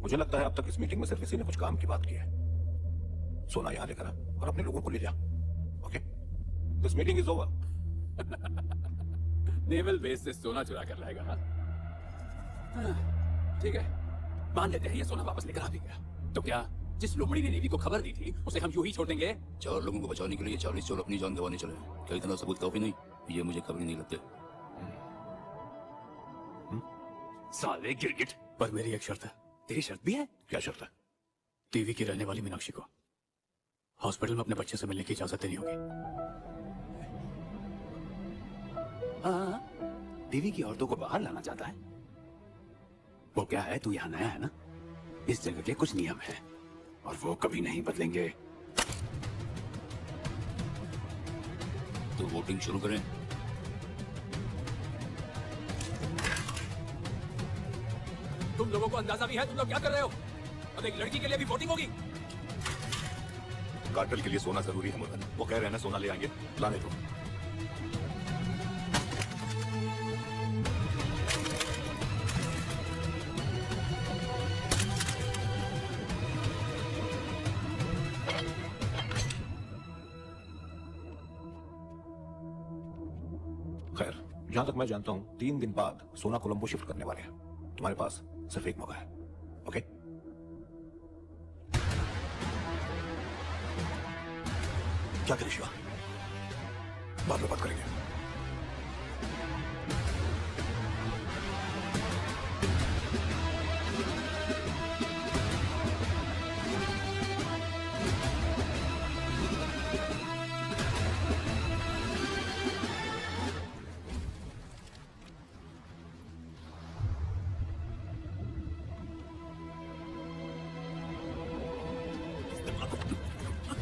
E: मुझे लगता है अब तक इस मीटिंग में सिर्फ इसी ने कुछ काम की बात की है। सोना यहां लेकर आ और अपने लोगों को ले जा। Okay, this meeting is over.
N: Naval base से सोना चुरा कर लाएगा। हाँ? ठीक है, मान लेते हैं ये सोना वापस लेकर आ भी गया, तो क्या जिस लोमड़ी ने नेवी को खबर दी थी उसे हम यूं ही छोड़ देंगे?
F: 4 लोगों को बचाने के लिए 40 चोर अपनी जान गंवाने चले। क्या इतना सबूत काफी नहीं? ये मुझे खबर नहीं लगते।
N: साले गिरगिट।
A: पर मेरी एक शर्त है।
N: तेरी शर्त भी है?
E: क्या शर्त है?
A: टीवी की रहने वाली मीनाक्षी को हॉस्पिटल में अपने बच्चे से मिलने की इजाजत देनी होगी।
N: हाँ, देवी की औरतों को बाहर लाना चाहता है। वो क्या है, तू यहाँ नया है ना? इस जगह के कुछ नियम हैं और वो कभी नहीं बदलेंगे।
F: तो वोटिंग शुरू करें।
N: तुम लोगों को अंदाजा भी है तुम लोग क्या कर रहे हो? अब एक लड़की के लिए भी वोटिंग होगी?
E: कार्टेल के लिए सोना जरूरी है मुर्गन। वो कह रहे हैं ना सोना ले आएंगे, लाने दो। खैर, जहां तक मैं जानता हूं 3 दिन बाद सोना कोलंबो शिफ्ट करने वाले हैं। तुम्हारे पास सिर्फ एक मौका है। ओके? क्या करें शिवा? बाद में बात करेंगे।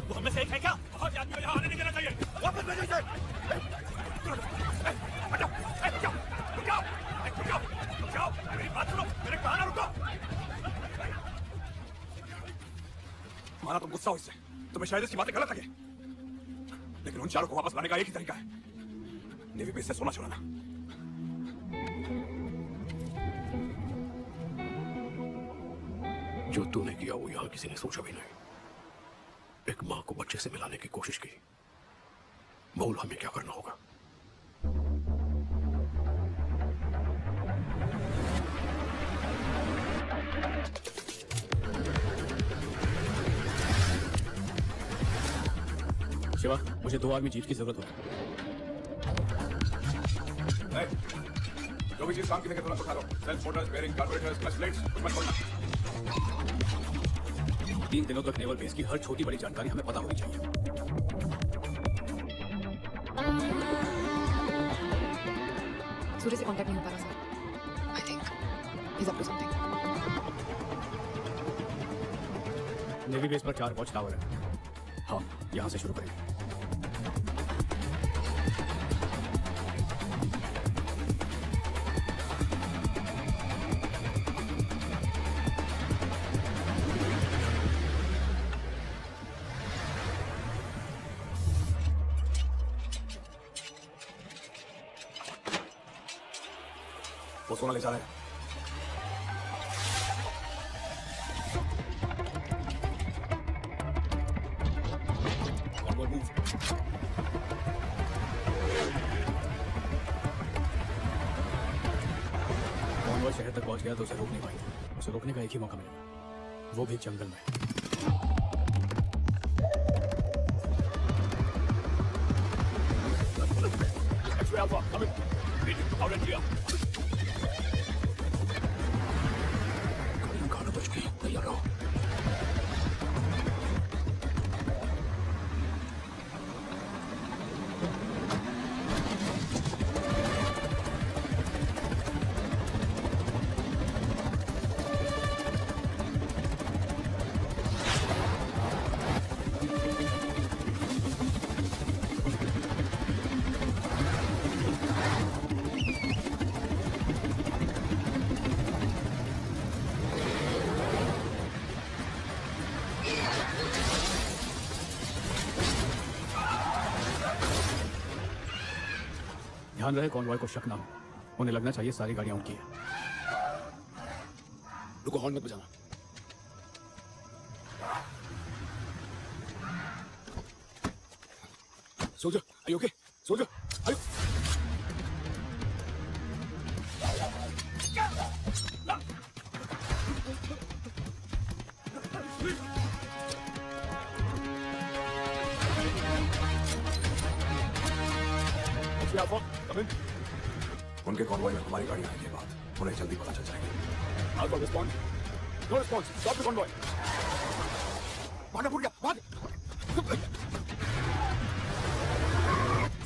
K: वो हमें से एक है क्या? बहुत आदमी को यहाँ आने नहीं देना चाहिए। वापस भेजो इसे। रुको, मेरी बात सुनो, मेरे कहा ना रुको। माना तुम गुस्सा हो इससे, तुम्हें शायद इसकी बातें गलत लगे, लेकिन उन चारों को वापस लाने का एक ही तरीका है, नेवी बेस से सोना चुराना।
O: जो तूने किया वो यहां किसी ने सोचा भी नहीं। एक मां को बच्चे से मिलाने की कोशिश की। बोल हमें क्या करना होगा?
A: शिवा, मुझे 2 आर्मी चीफ की जरूरत है।
M: जो भी चीज काम की लगे तुरंत उठा लो। Self motors, bearing, carburettors, clutch plates, कुछ मत छोड़ना।
A: 3 दिनों तक नेवल बेस की हर छोटी बड़ी जानकारी हमें पता होनी चाहिए।
D: सूर्य से कांटेक्ट नहीं हो पा रहा sir. I think he is up to something.
A: Navy base पर 4 वॉच टावर है। हाँ, यहाँ से शुरू करेंगे।
E: वो सोना ले जा रहे हैं।
A: कॉन्वॉय शहर तक पहुंच गया तो उसे रोक नहीं पाएंगे। उसे रोकने का एक ही मौका मिलेगा, वो भी जंगल में।
K: Alpha, come in. Out and clear.
A: ध्यान रहे कॉन्वॉय को शक ना हो, उन्हें लगना चाहिए सारी गाड़ियां उनकी है।
O: रुको, हॉर्न मत बजाना। Soldier, are you okay? Soldier, are you?
M: उनके कॉन्वॉय में हमारी गाड़ियां आने के बाद उन्हें जल्दी पता चल जाएगा।
O: Alpha response. No response. Stop the convoy. भागा फूट गया, भाग!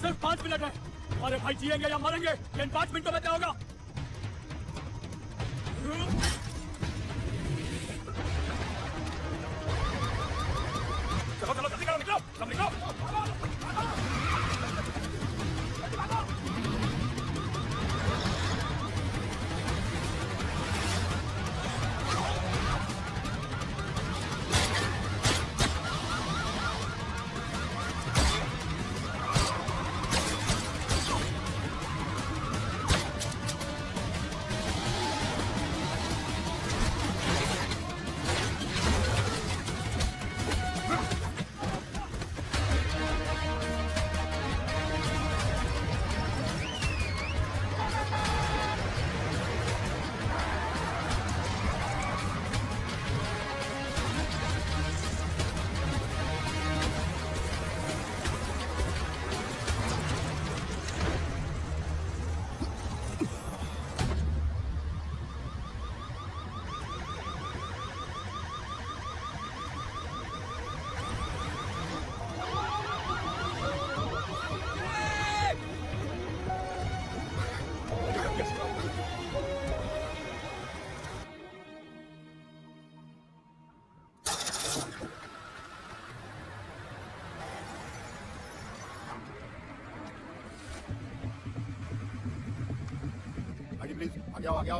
A: सिर्फ 5 मिनट है। अरे भाई जिएंगे या मरेंगे इन 5 मिनटों में क्या होगा?
O: चलो चलो जल्दी करो, निकलो, सब निकलो।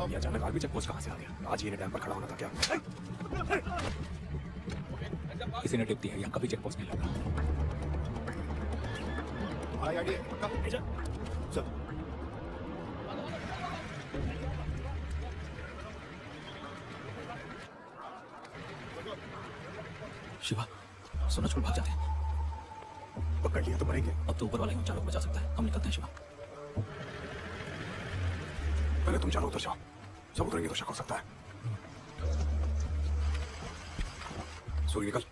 O: ये अचानक आर्मी चेक पोस्ट कहाँ से आ गया? आज ही इन्हें डैम पर खड़ा होना था क्या?
C: किसी ने टिप दी है, यहाँ कभी चेक पोस्ट नहीं लगा।
A: शिवा, सूरज को भाग जाते हैं।
O: पकड़ लिया तो मरेंगे।
A: अब तो ऊपर वाला ही उन चारों को बचा सकता है। हम निकलते हैं शिवा।
M: पहले तुम चारों उतर जाओ, सब उतरेंगे तो शक हो सकता है। सूर्य निकल,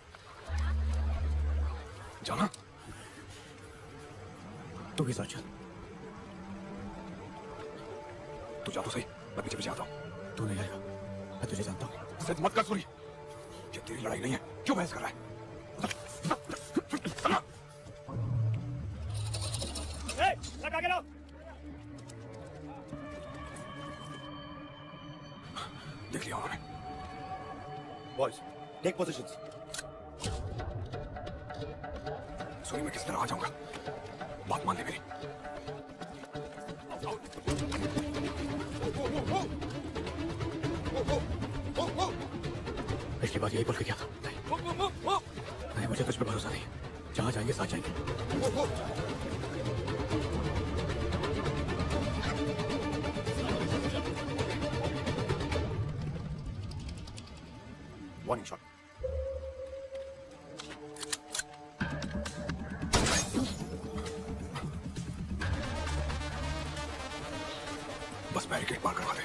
M: जाना।
A: तू भी सोच।
M: तू जा तो सही, मैं पीछे पीछे आता हूँ।
A: तू नहीं आएगा, मैं तुझे जानता हूँ।
M: सिद्ध मत कर सूर्य, ये तेरी लड़ाई नहीं है, क्यों बहस कर रहा है?
O: लगा के लो।
M: देख लिया उन्होंने।
O: Boys, take positions.
M: सूर्य मैं किस तरह आ जाऊंगा? बात मान ले मेरी।
A: पिछली बार यही बोल के क्या था? नहीं, मुझे तुझ पर भरोसा नहीं। जहाँ जाएंगे साथ जाएंगे।
M: Warning shot. बस बैरिकेड पार करवा दे।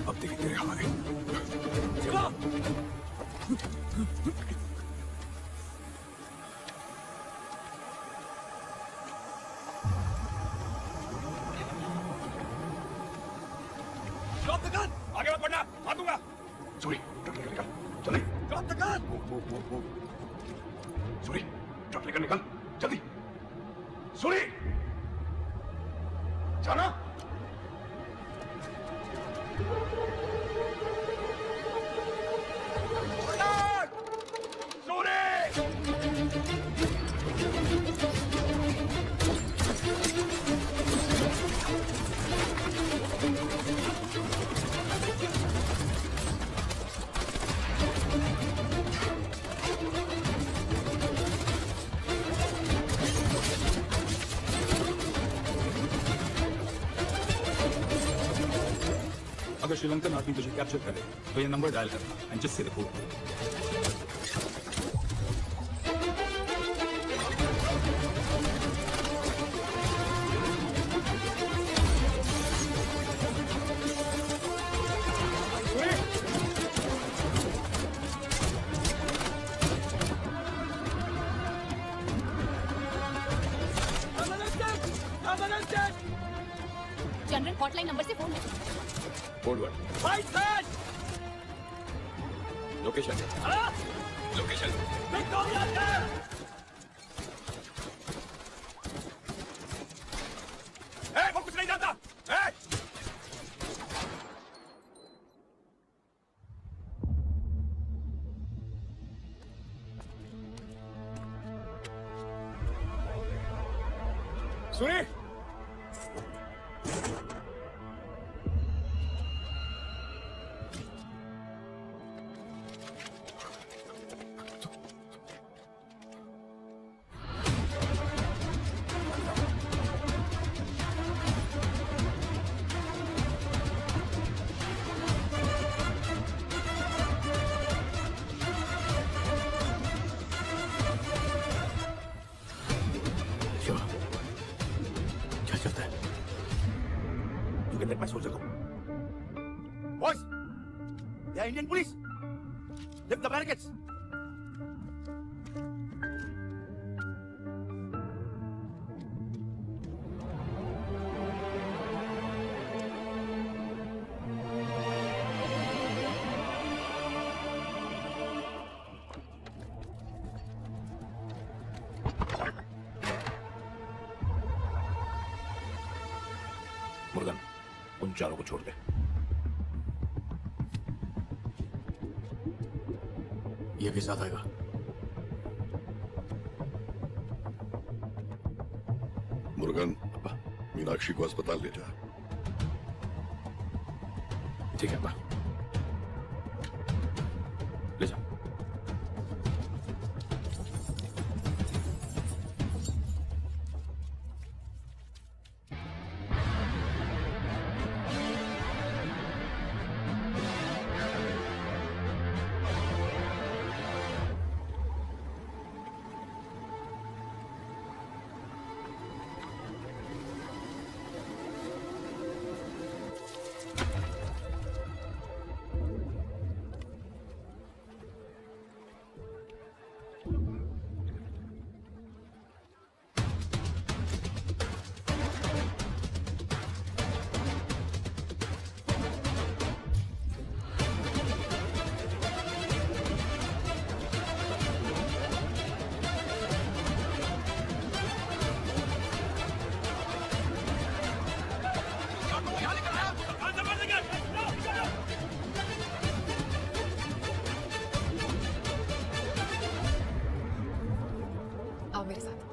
M: अब देखिए तेरे हवाले।
O: Drop the gun. आगे मत बढ़ना, मार दूंगा।
M: सूर्य, ट्रक लेकर निकल, जल्दी।
O: Drop the gun.
M: Move. Surya, truck लेकर निकल, जल्दी। सूर्य, जाना।
G: अगर श्रीलंकन आदमी तुझे कैप्चर करे तो ये नंबर डायल करना and just say report.
H: General hotline number से फोन है।
M: कोड वर्ड लोकेशन लोकेशन
K: वो कुछ नहीं जानता। सुनिए
O: let my soldier go.
K: Boys, they are Indian police. Lift the barricades.
O: Murugan, उन चारों को छोड़ दे।
A: ये भी साथ आएगा।
L: मुर्गन, मीनाक्षी को अस्पताल ले जा।
A: ठीक है, ले जाओ।
D: आओ मेरे साथ।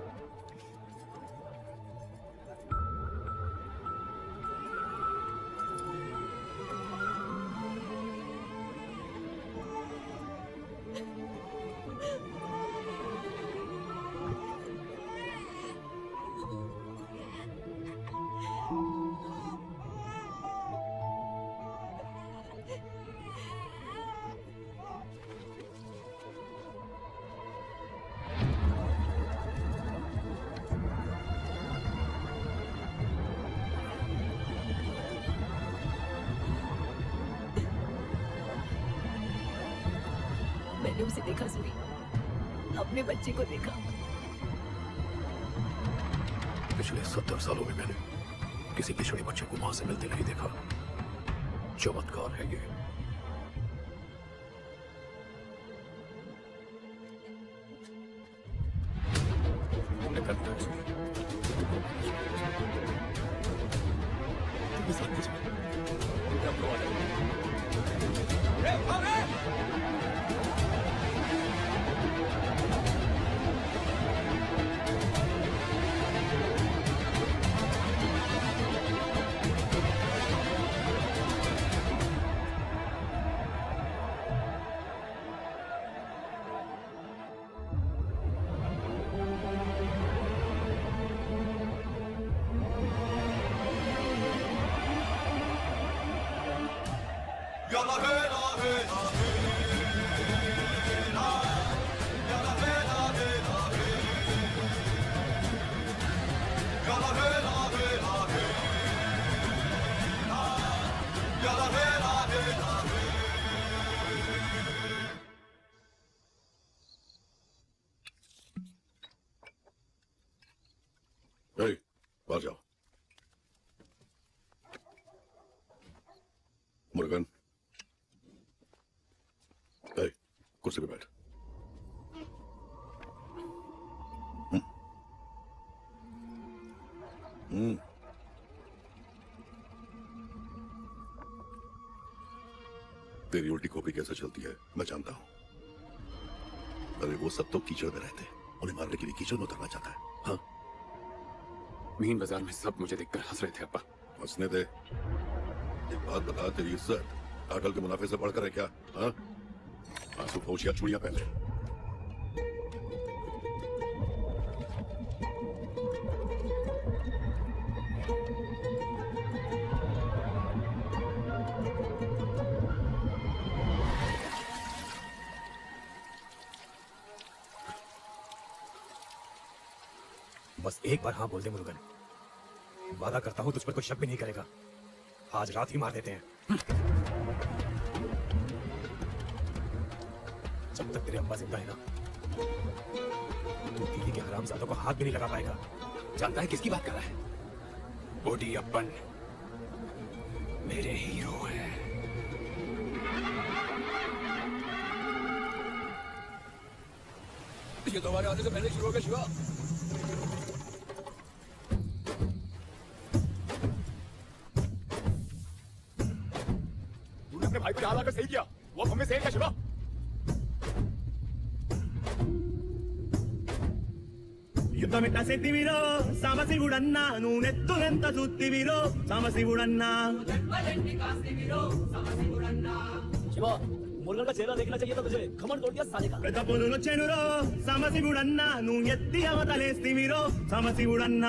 P: मैंने उसे देखा सूरी, अपने बच्चे को देखा।
O: पिछले 70 सालों में मैंने किसी पिछड़े बच्चे को मां से मिलते नहीं देखा। चमत्कार है ये।
L: बाहर जाओ। मुर्गन, कुर्सी पे बैठ। तेरी उल्टी खोपड़ी कैसे चलती है मैं जानता हूं। अरे वो सब तो कीचड़ में रहते, उन्हें मारने के लिए कीचड़ में उतरना चाहता है। हाँ,
O: मीन बाजार में सब मुझे देखकर हंस रहे थे अब्बा।
L: हंसने दे। एक बात बता, तेरी इज्जत काटल के मुनाफे से बढ़कर है क्या? हाँ, आंसू पोंछ या चूड़ियां पहन ले।
O: बस एक बार हाँ बोल दे मुरुगन, वादा करता हूं तुझ पर कोई शक भी नहीं करेगा। आज रात ही मार देते हैं। जब तक तेरे अब्बा जिंदा है ना, तू दीदी के हरामजादों को हाथ भी नहीं लगा पाएगा। जानता है किसकी बात कर रहा है? ओडी अब्बन मेरे हीरो हैं।
K: ये तो हमारे आने से पहले शुरू हो गया शिवा। भाई को यहाँ लाकर सही किया, वो हमें सही किया शिवा।
Q: ಯುದ್ಧಮೆಟ್ಟ ಸೆತ್ತಿವಿರೋ ಸಾಮಸಿಗುಡನ್ನ ನೂನೆತ್ತುನೆಂತ ಸುತ್ತಿವಿರೋ ಸಾಮಸಿಗುಡನ್ನ
I: शिवा, मुर्गन का चेहरा देखना चाहिए था तुझे। घमंड तोड़ दिया साले का।
Q: పెద్దపులు చెనురో సామసిగుడన్న నూనెత్తి అవతలేస్తివిరో సామసిగుడన్న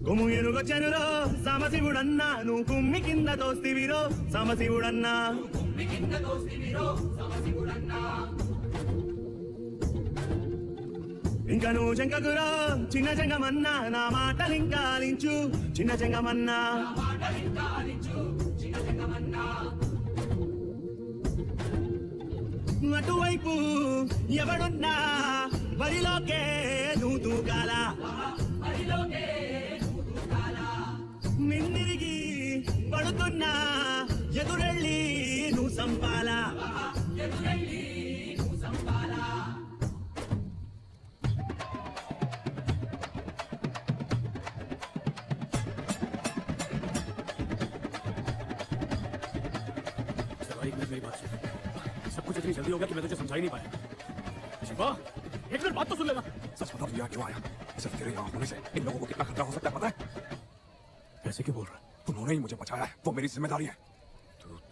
Q: కొమ్ము ఎనుగొచ్చెనురో సామసిగుడన్న నువ్వు కుమ్మి కింద తోస్తివిరో సామసిగుడన్న ఇంకా నువ్వు చెంకకురో చిన్న చెంగమన్నా నా మాటలింకా ఆలించు చిన్న చెంగమన్నా అటువైపు ఎవడున్నా బరిలోకే నువ్వు దూకాల నిన్నిరిగి పడుతున్నా ఎదురెళ్ళి నువ్వు సంపాలా
O: मेरी बात सुन। सब कुछ इतनी जल्दी हो गया कि मैं तुझे समझा ही नहीं पाया। शिवा, एक मिनट बात तो सुन लेना।
K: सच बताओ यहाँ क्यों आया? सिर्फ तेरे यहाँ होने से इन लोगों को कितना खतरा हो सकता है पता है?
O: ऐसे क्यों बोल रहा है?
K: उन्होंने ही मुझे बचाया है, वो मेरी जिम्मेदारी है।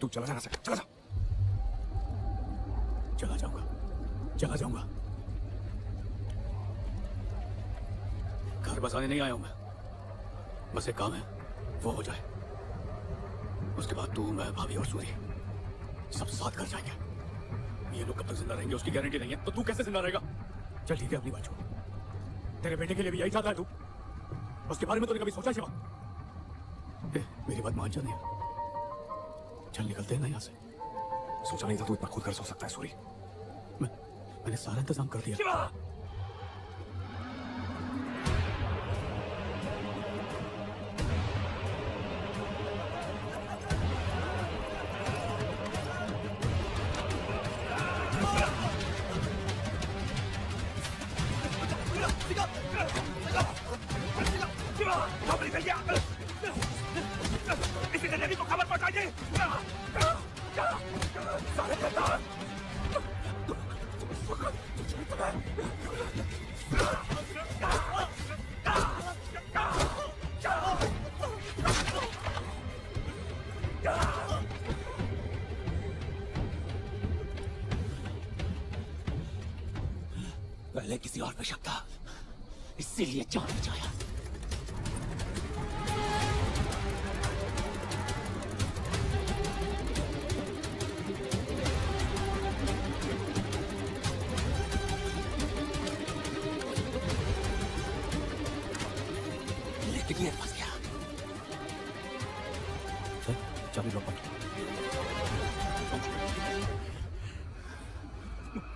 K: तू चला जाना से, चला जा।
O: चला जाऊंगा, चला जाऊंगा। घर बसाने नहीं आया हूं मैं, बस एक काम है, वो हो जाए उसके बाद तू, मैं, भाभी और सूरी सब साथ घर जाएंगे। ये लोग कब तक जिंदा रहेंगे उसकी गारंटी नहीं है, तो तू कैसे जिंदा रहेगा? चल ठीक है, अपनी बात छोड़। तेरे बेटे के लिए भी यही चाहता है तू? उसके बारे में तूने कभी सोचा शिवा? मेरी बात मान जा नहीं। चल निकलते हैं ना यहाँ से।
K: सोचा नहीं था तू इतना खुद घर सो सकता है सूरी।
O: मैंने सारा इंतजाम कर दिया। शिवा!
C: पहले किसी और पे शक था, इसीलिए जान बचाया।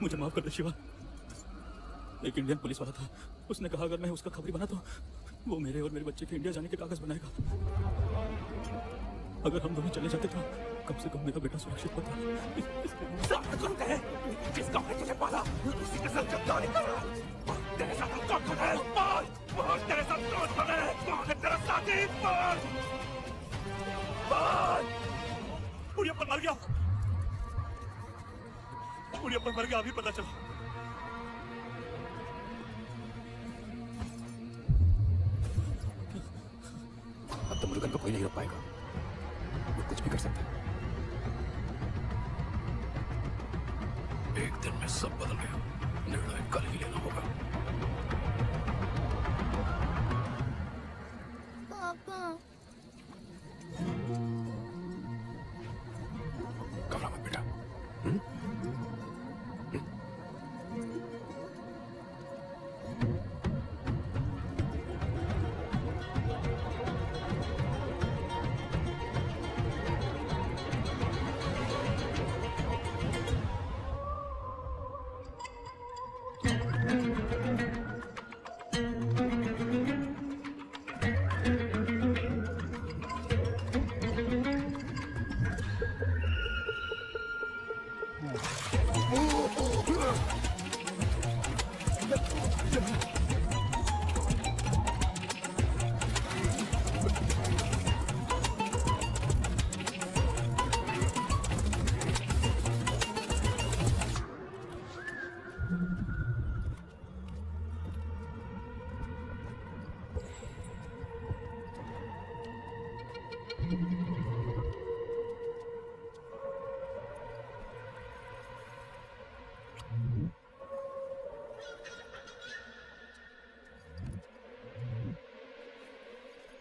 A: मुझे माफ कर दे शिवा। एक इंडियन पुलिस वाला था, उसने कहा अगर मैं उसका खबरी बना तो वो मेरे और मेरे बच्चे के इंडिया जाने के कागज बनाएगा। अगर हम दोनों चले जाते तो कम से कम मेरा बेटा सुरक्षित होता।
K: किसका है तुझे पाला? उसी के साथ गद्दारी कर रहा है। तेरे साथ कौन खड़ा है? बोल तेरे साथ कौन खड़ा है? कौन है तेरा साथी? बोल
G: उड़ियप्पन मर गया। उड़ियप्पन मर गया, अभी पता चला।
N: अब तो मुरुगन को कोई नहीं रोक पाएगा, वो कुछ भी कर सकता है।
A: एक दिन में सब बदल गया, निर्णय कल ही लेना होगा।
H: पापा
K: घबरा मत बेटा।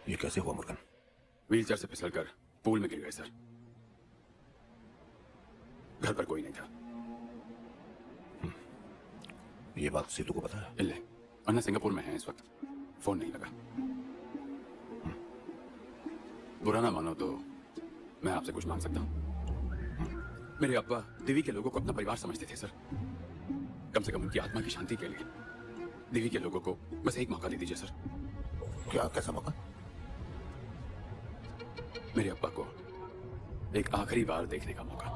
M: ये कैसे हुआ मुर्गन?
N: व्हीलचेयर से फिसलकर पूल में गिर गए सर। घर पर कोई नहीं था।
M: ये बात सेतु को पता है?
N: इल्ले, अन्ना सिंगापुर में है इस वक्त, फोन नहीं लगा। बुरा ना मानो तो मैं आपसे कुछ मांग सकता हूं। मेरे अब्बा दिवी के लोगों को अपना परिवार समझते थे सर। कम से कम उनकी आत्मा की शांति के लिए दिवी के लोगों को बस एक मौका दे दीजिए सर।
M: क्या, कैसा मौका?
N: मेरे अब्बा को एक आखिरी बार देखने का मौका।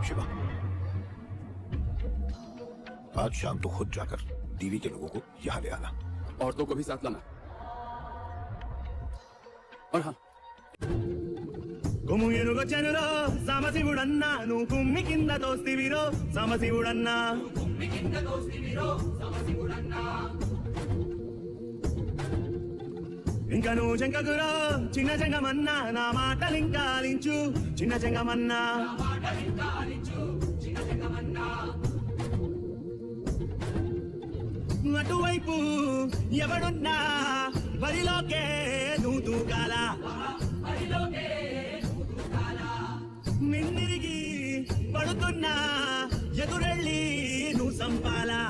M: शिवा, आज शाम तो खुद जाकर दीवी के लोगों को यहां ले आना।
N: औरतों को भी साथ लाना। और हाँ,
Q: కుముయనుగొచ్చెనురో సామశివుడన్నా నువ్వు కుమ్మి కింద దోస్తివిరో సామశివుడన్నా ఇంకా నువ్వు చెంకకురో చిన్న చెంగమన్నా నా మాటలింకా ఆలించు చిన్న చెంగమన్నా అటువైపు ఎవడున్నా బరిలోకే నువ్వు దూకాల నిన్నిరిగి పడుతున్నా ఎదురెళ్ళి నువ్వు సంపాలా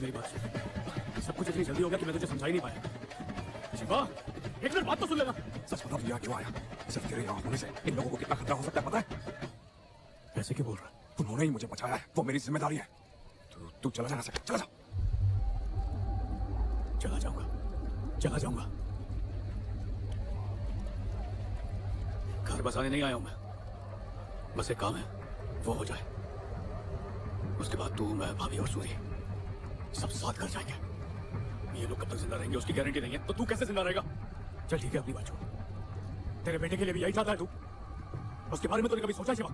A: मेरी बात सुन। सब कुछ इतनी जल्दी हो गया कि मैं तुझे समझा ही नहीं पाया। शिवा, एक मिनट बात तो सुन लेना।
K: सच बताओ, यहाँ क्यों आया? सिर्फ तेरे यहाँ होने से इन लोगों को कितना खतरा हो सकता है पता है?
A: ऐसे क्यों बोल रहा है?
K: उन्होंने ही मुझे बचाया है, वो मेरी जिम्मेदारी है। तू चला जाना सके, चला जा।
A: चला जाऊंगा, चला जाऊंगा। घर बसाने नहीं आया हूं मैं। बस एक काम है, वो हो जाए, उसके बाद तू, मैं, भाभी और सूरी सब साथ घर जाएंगे। ये लोग कब तक जिंदा रहेंगे उसकी गारंटी नहीं है, तो तू कैसे जिंदा रहेगा? चल ठीक है, अपनी बात छोड़। तेरे बेटे के लिए भी यही चाहता है तू? उसके बारे में तूने कभी सोचा शिवा?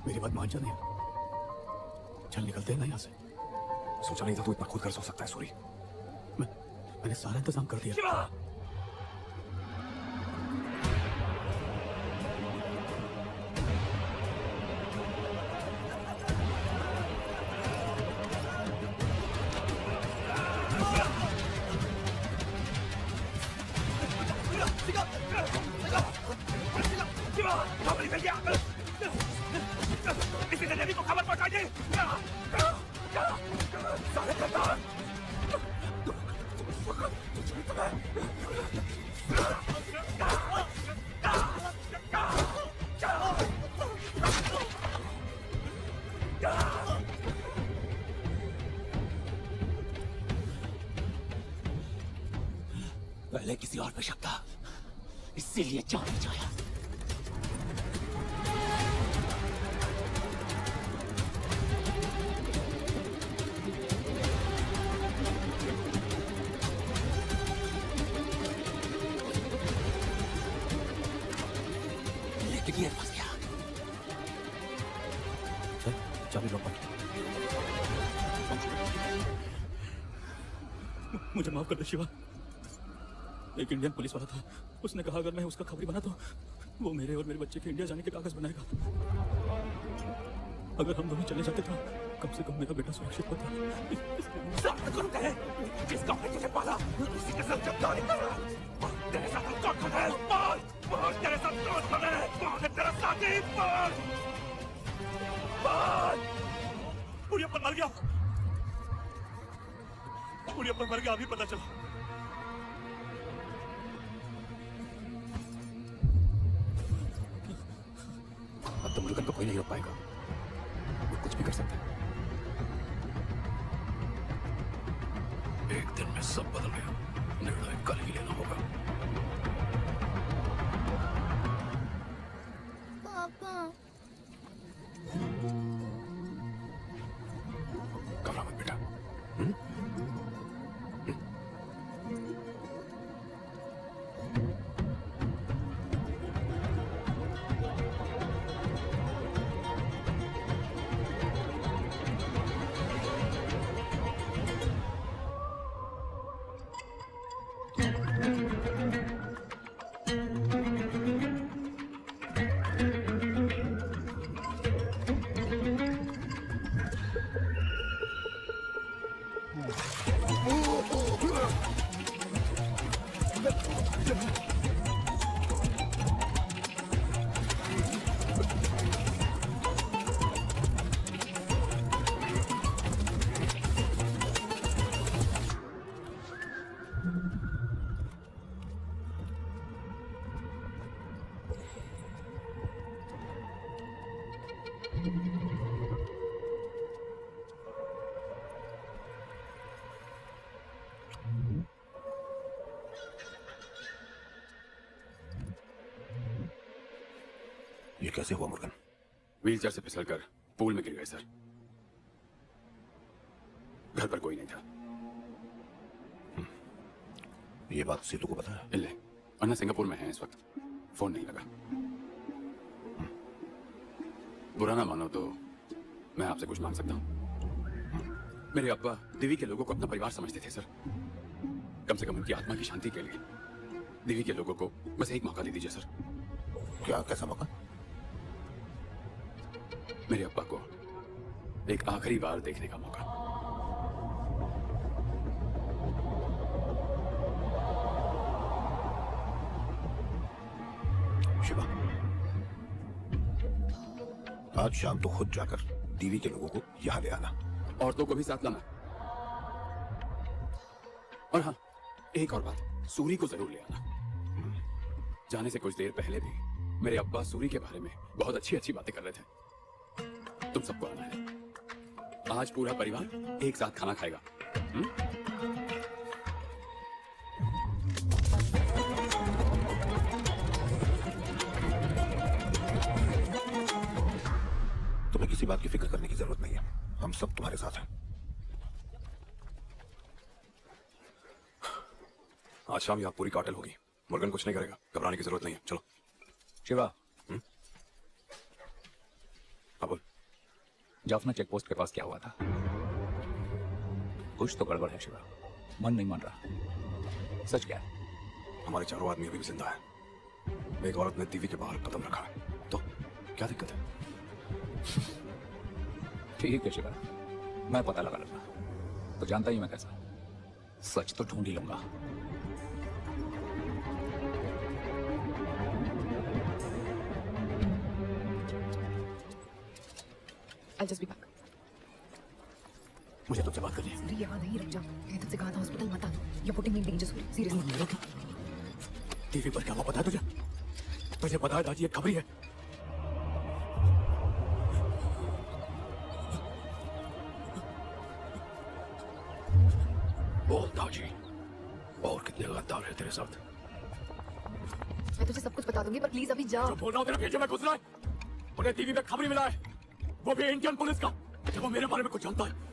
A: मेरी बात मान जा नहीं। चल निकलते हैं ना यहाँ से।
K: सोचा नहीं था तू इतना खुद कर सकता है सूरी।
A: मैंने सारा इंतजाम कर दिया।
K: शिवा!
C: पहले किसी और पे शक था, इसीलिए जान बचाया। लेकिन ये फंस गया।
A: चाबी लॉक कर। मुझे माफ कर दे शिवा। एक इंडियन पुलिस वाला था, उसने कहा अगर मैं उसका खबरी बना तो वो मेरे और मेरे बच्चे के इंडिया जाने के कागज बनाएगा। अगर हम दोनों चले जाते तो कम से कम मेरा बेटा सुरक्षित होता।
C: जिस गांव में तुझे पाला, उसी के साथ गद्दारी कर रहा है। तेरे साथ हम कौन खड़ा है? बोल, तेरे साथ कौन खड़ा है? कौन है तेरा साथी? बोल।
Q: बुढ़ियप्पन मर गया। बुढ़ियप्पन मर गया, अभी पता चला।
N: अब तो मुल्कन को कोई नहीं रोक पाएगा, वो कुछ भी कर सकता है।
A: एक दिन में सब बदल गया, निर्णय कल ही लेना होगा।
H: पापा
N: घबरा मत बेटा।
M: ये कैसे हुआ मुर्गन?
N: व्हीलचेयर से फिसलकर पूल में गिर गए सर। घर पर कोई नहीं था।
M: ये बात सीतू को पता है?
N: इल्ले, अन्ना सिंगापुर में है इस वक्त, फोन नहीं लगा। बुरा ना मानो तो मैं आपसे कुछ मांग सकता हूं। मेरे अब्बा दिवी के लोगों को अपना परिवार समझते थे सर। कम से कम उनकी आत्मा की शांति के लिए दिवी के लोगों को बस एक मौका दे दीजिए सर।
M: क्या, कैसा मौका?
N: मेरे अब्बा को एक आखिरी बार देखने का मौका।
M: शिवा, आज शाम तो खुद जाकर दीवी के लोगों को यहां ले आना।
N: औरतों को भी साथ लाना। और हाँ, एक और बात, सूरी को जरूर ले आना। जाने से कुछ देर पहले भी मेरे अब्बा सूरी के बारे में बहुत अच्छी अच्छी बातें कर रहे थे। तुम सबको आना है। आज पूरा परिवार एक साथ खाना खाएगा।
M: तुम्हें किसी बात की फिक्र करने की जरूरत नहीं है, हम सब तुम्हारे साथ हैं।
K: आज शाम यहाँ पूरी काटल होगी। मुर्गन कुछ नहीं करेगा, घबराने की जरूरत नहीं है। चलो
C: शिवा,
K: बोल।
C: जाफना चेक पोस्ट के पास क्या हुआ था? कुछ तो गड़बड़ है शिवा, मन नहीं मान रहा। सच क्या है?
K: हमारे चारों आदमी अभी भी जिंदा है। एक औरत ने दीवी के बाहर कदम रखा है, तो क्या दिक्कत है?
C: ठीक है शिवा, मैं पता लगा लूंगा। तो जानता ही मैं कैसा, सच तो ढूंढ ही लूंगा।
D: I'll just be back.
A: मुझे तुमसे बात करनी है।
D: सूरी यहाँ नहीं, रुक जाओ। मैंने तुमसे कहा था हॉस्पिटल मत आना। You're putting me in danger, Suri. Seriously.
A: TV पर क्या हुआ पता है तुझे? तुझे पता है दादी एक खबरी है। बोल दाजी,
O: और कितने गद्दार हैं तेरे साथ?
D: मैं तुझे सब कुछ बता दूंगी, पर प्लीज अभी जा।
O: जो बोल रहा हूँ तेरे भेजे में घुस रहा है। उन्हें टीवी में खबर मिला है, वो भी इंडियन पुलिस का, जब वो मेरे बारे में कुछ जानता है।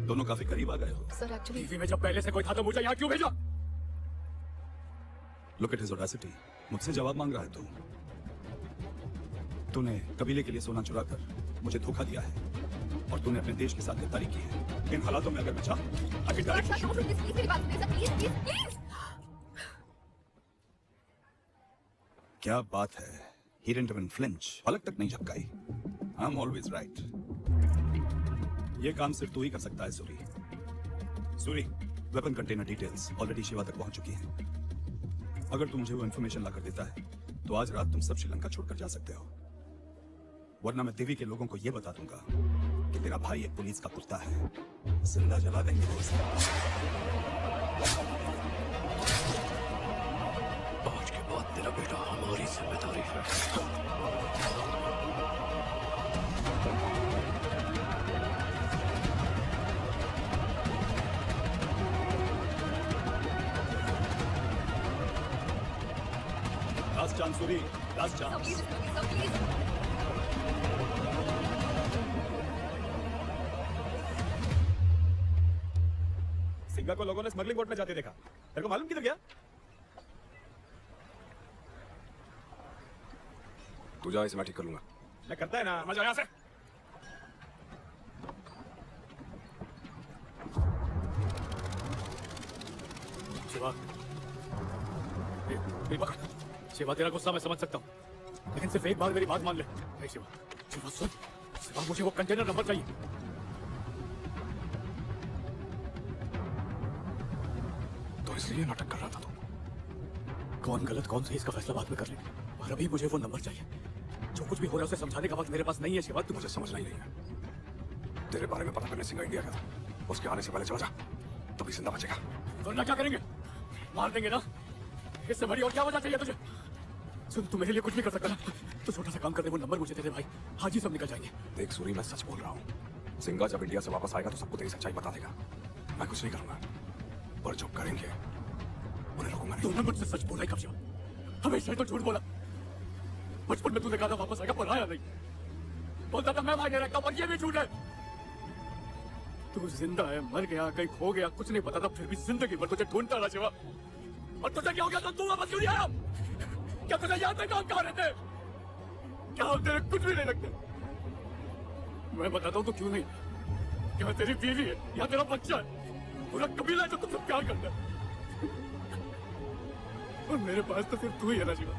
G: दोनों काफी करीब आ गए हो।
D: सर एक्चुअली
O: टीवी में जब पहले से कोई था तो मुझे यहाँ क्यों भेजा?
G: Look at his audacity. मुझसे जवाब मांग रहा है तू। तूने कबीले के लिए सोना चुरा कर मुझे धोखा दिया है और तूने अपने देश के साथ गद्दारी की है। इन हालातों में अगर मैं चाहूं आगे क्या बात है? He didn't even flinch। पलक तक नहीं झपकाई। I'm always right। ये काम सिर्फ तू ही कर सकता है Suri. Suri, weapon container details already Shiva तक पहुंच चुकी हैं। अगर तू मुझे वो इन्फॉर्मेशन ला कर देता है तो आज रात तुम सब श्रीलंका छोड़कर जा सकते हो, वरना मैं देवी के लोगों को ये बता दूंगा कि तेरा भाई एक पुलिस का कुत्ता है। जिंदा जला देंगे वो उसे।
O: आज के बाद तेरा बेटा हमारी जिम्मेदारी है।
G: Last chance Suri, last chance. सिंगा को लोगों ने स्मगलिंग बोट में जाते देखा। तेरे को मालूम किधर गया?
M: तू जा, इसे मैं ठीक कर लूंगा।
G: मैं करता है ना।
M: मजा यहाँ से।
O: शिवा, शिवा तेरा गुस्सा मैं समझ सकता हूँ, लेकिन सिर्फ एक बार मेरी बात मान ले। नहीं शिवा, शिवा सुन, शिवा मुझे वो कंटेनर नंबर चाहिए।
M: तो इसलिए नाटक कर रहा था तू?
O: कौन गलत कौन सही इसका फैसला बाद में कर लेंगे, और अभी मुझे वो नंबर चाहिए। जो कुछ भी हो रहा है उसे समझाने का वक्त मेरे पास नहीं है शिवा।
M: तू मुझे समझना ही नहीं है। तेरे बारे में पता करने सिंगा इंडिया गया था, उसके आने से पहले चला जा, तभी जिंदा बचेगा।
O: वरना क्या करेंगे? मार देंगे ना। इससे बड़ी और क्या वजह चाहिए तुझे? सुन, तू मेरे लिए कुछ भी कर सकता ना, तो छोटा सा काम कर दे, वो नंबर मुझे दे दे भाई। आज ही सब निकल जाएंगे।
M: देख सूरी, मैं सच बोल रहा हूँ। सिंगा जब इंडिया से वापस आएगा तो सबको तेरी सच्चाई बता देगा। मैं कुछ नहीं करूंगा, पर जो करेंगे उन्हें रोकूंगा नहीं।
O: तूने मुझसे सच बोला ही कब शिवा? हमेशा ही तो झूठ बोला। बचपन में तूने कहा था वापस आएगा, पर आया नहीं। बोलता था मैं भाई नहीं रखता, पर ये भी झूठ है। तू जिंदा है, मर गया, कहीं खो गया, कुछ नहीं पता था, फिर भी जिंदगी भर तुझे ढूंढता रहा शिवा। और तुझे क्या हो गया? तो तू वापस क्यों नहीं आया? क्या तुझे याद है काम कहाँ रहते? क्या हम तेरे कुछ भी नहीं लगते? मैं बताता हूँ तो क्यों नहीं। क्या तेरी बीवी है या तेरा बच्चा है? पूरा कबीला है जो तुझसे प्यार करता है। और मेरे पास तो सिर्फ तू ही है ना शिवा।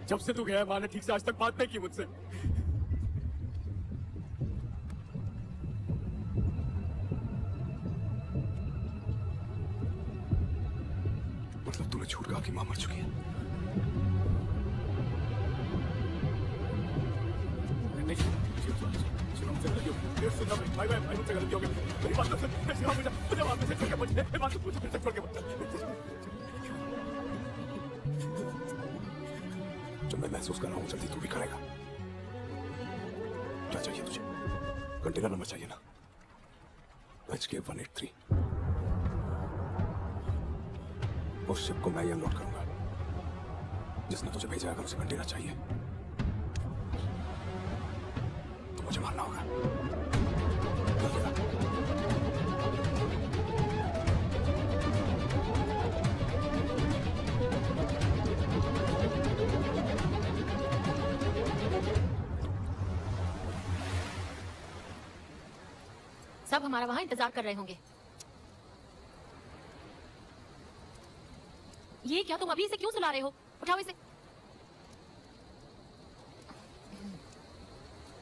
O: जब से तू गया, माँ ने ठीक से आज तक बात नहीं की मुझसे।
M: मतलब तूने झूठ कहा कि मां मर चुकी है?
O: नहीं, शिवा मुझसे गलती हो गई। सुनना भाई मुझसे गलती हो गई। मेरी बात तो सुन शिवा, मुझे वापस से छोड़ के मत। मेरी बात तो पूछ, फिर से छोड़ के मत।
M: जो मैं महसूस कर रहा हूँ जल्दी तू भी करेगा। क्या चाहिए तुझे? कंटेनर नंबर चाहिए ना? HK-183। उस शिप को मैं ही अनलोड करूंगा। जिसने तुझे भेजा, अगर उसे कंटेनर चाहिए तो मुझे मारना होगा।
H: सब हमारा वहां इंतजार कर रहे होंगे। ये क्या, तुम अभी इसे क्यों सुला रहे हो? उठाओ इसे।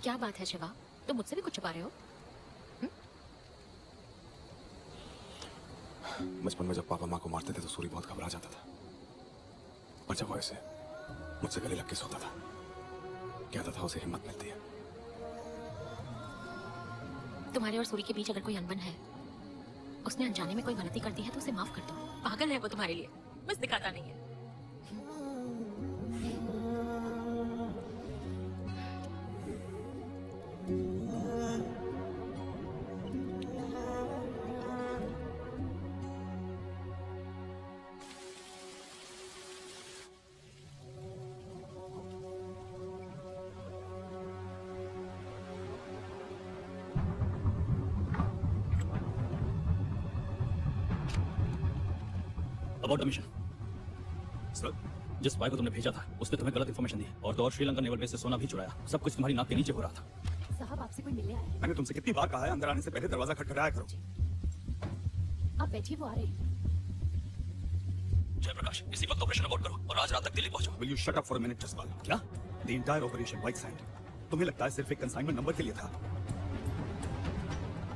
H: क्या बात है शिवा, तुम मुझसे भी कुछ छुपा रहे हो?
M: बचपन में जब पापा माँ को मारते थे तो सूरी बहुत घबरा जाता था, और जब वो ऐसे मुझसे गले लग के सोता था, कहता था उसे हिम्मत मिलती है।
H: तुम्हारे और सूरी के बीच अगर कोई अनबन है, उसने अनजाने में कोई गलती कर दी है तो उसे माफ कर दो। पागल है वो तुम्हारे लिए, बस दिखाता नहीं है।
A: About the mission.
G: सर,
A: जिस स्पाई को तुमने भेजा था उसने तुम्हें गलत इन्फॉर्मेशन दी और तो और श्रीलंका नेवल बेस से सोना भी चुराया। सब कुछ तुम्हारी नाक के नीचे हो रहा था।
H: साहब आपसे कोई मिलने आया है।
G: मैंने तुमसे कितनी बार कहा है अंदर आने से पहले दरवाजा खटखटाया करो।
H: आप बैठिए, वो आ रहे हैं।
A: जयप्रकाश, इसी वक्त ऑपरेशन अबॉर्ट करो और आज रात तक दिल्ली पहुंचो।
G: Will you shut up for a minute, Jaspal?
A: क्या?
G: The entire operation White Sand तुम्हें लगता है सिर्फ एक कंसाइनमेंट नंबर के लिए था?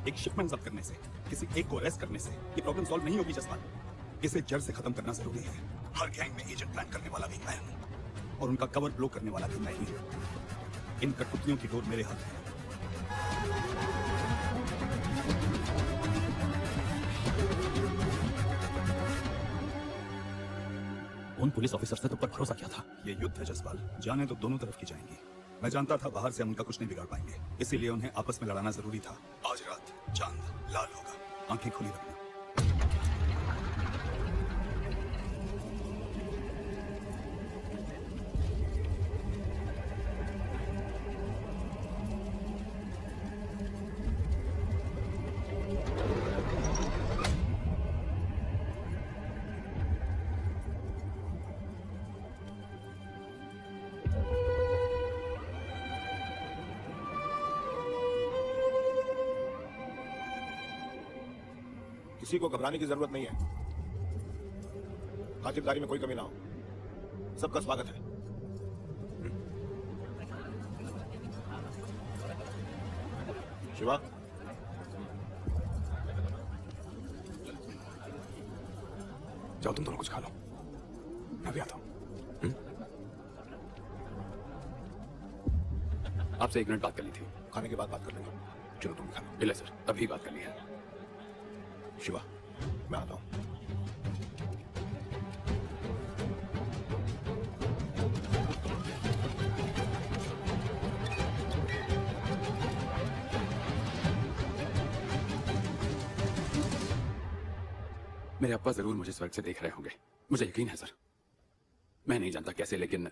G: एक शिपमेंट जब्त करने से, किसी एक को अरेस्ट करने से ये प्रॉब्लम सॉल्व नहीं होगी जसपाल। इसे जड़ से खत्म करना जरूरी है। हर गैंग में एजेंट प्लान करने वाला भी मैं हूँ और उनका कवर ब्लो करने वाला भी मैं ही हूँ। इन कठपुतलियों की डोर मेरे हाथ में है।
A: उन पुलिस ऑफिसर से तुम पर भरोसा किया था।
G: ये युद्ध है जसपाल, जाने तो दोनों तरफ की जाएंगी। मैं जानता था बाहर से हम उनका कुछ नहीं बिगाड़ पाएंगे, इसीलिए उन्हें आपस में लड़ाना जरूरी था। आज रात चांद लाल होगा, आंखें खुली रखना।
M: किसी को घबराने की जरूरत नहीं है। खातिरदारी में कोई कमी ना हो। सबका स्वागत है। शिवा,
K: जाओ तुम दोनों कुछ खा लो, मैं भी आता हूं।
N: आपसे 1 मिनट बात करनी थी।
M: खाने के बाद बात कर लेंगे। चलो तुम भी खा लो।
N: बिल्ला सर, अभी बात कर ली है।
M: शिवा, मैं आता हूं।
N: मेरे अप्पा जरूर मुझे स्वर्ग से देख रहे होंगे, मुझे यकीन है सर। मैं नहीं जानता कैसे, लेकिन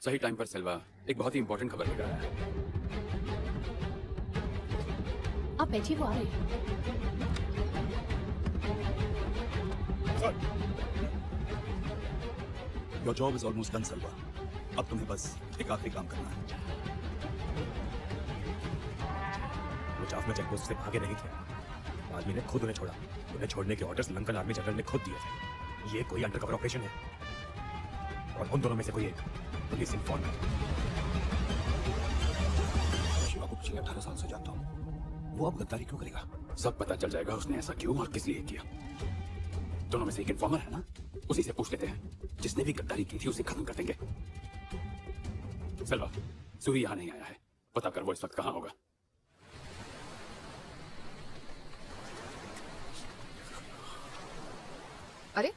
N: सही टाइम पर सिल्वा एक बहुत ही इंपॉर्टेंट खबर लेकर आया है।
H: आप बैठिए, वो आ रहे हैं।
G: Your job is almost done, Salwa. अब तुम्हें बस एक आखिरी काम करना है।
E: वो जाफ में चेकपोस्ट से भागे नहीं थे। आर्मी ने खुद उन्हें छोड़ा। उन्हें छोड़ने के ऑर्डर्स लंकन आर्मी जनरल ने खुद दिए थे। ये कोई अंडरकवर ऑपरेशन है और उन दोनों में से कोई एक पुलिस इन्फॉर्मर।
M: शिवा को पिछले 18 साल से जानता हूँ। वो अब गद्दारी क्यों करेगा?
N: सब पता चल जाएगा उसने ऐसा क्यों और किस लिए किया। दोनों में से एक इन्फॉर्मर है ना, उसी से पूछ लेते हैं। जिसने भी गद्दारी की थी उसे खत्म कर देंगे। सिल्वा, सूरी यहाँ नहीं आया है, पता कर वो इस वक्त कहाँ होगा।
D: अरे,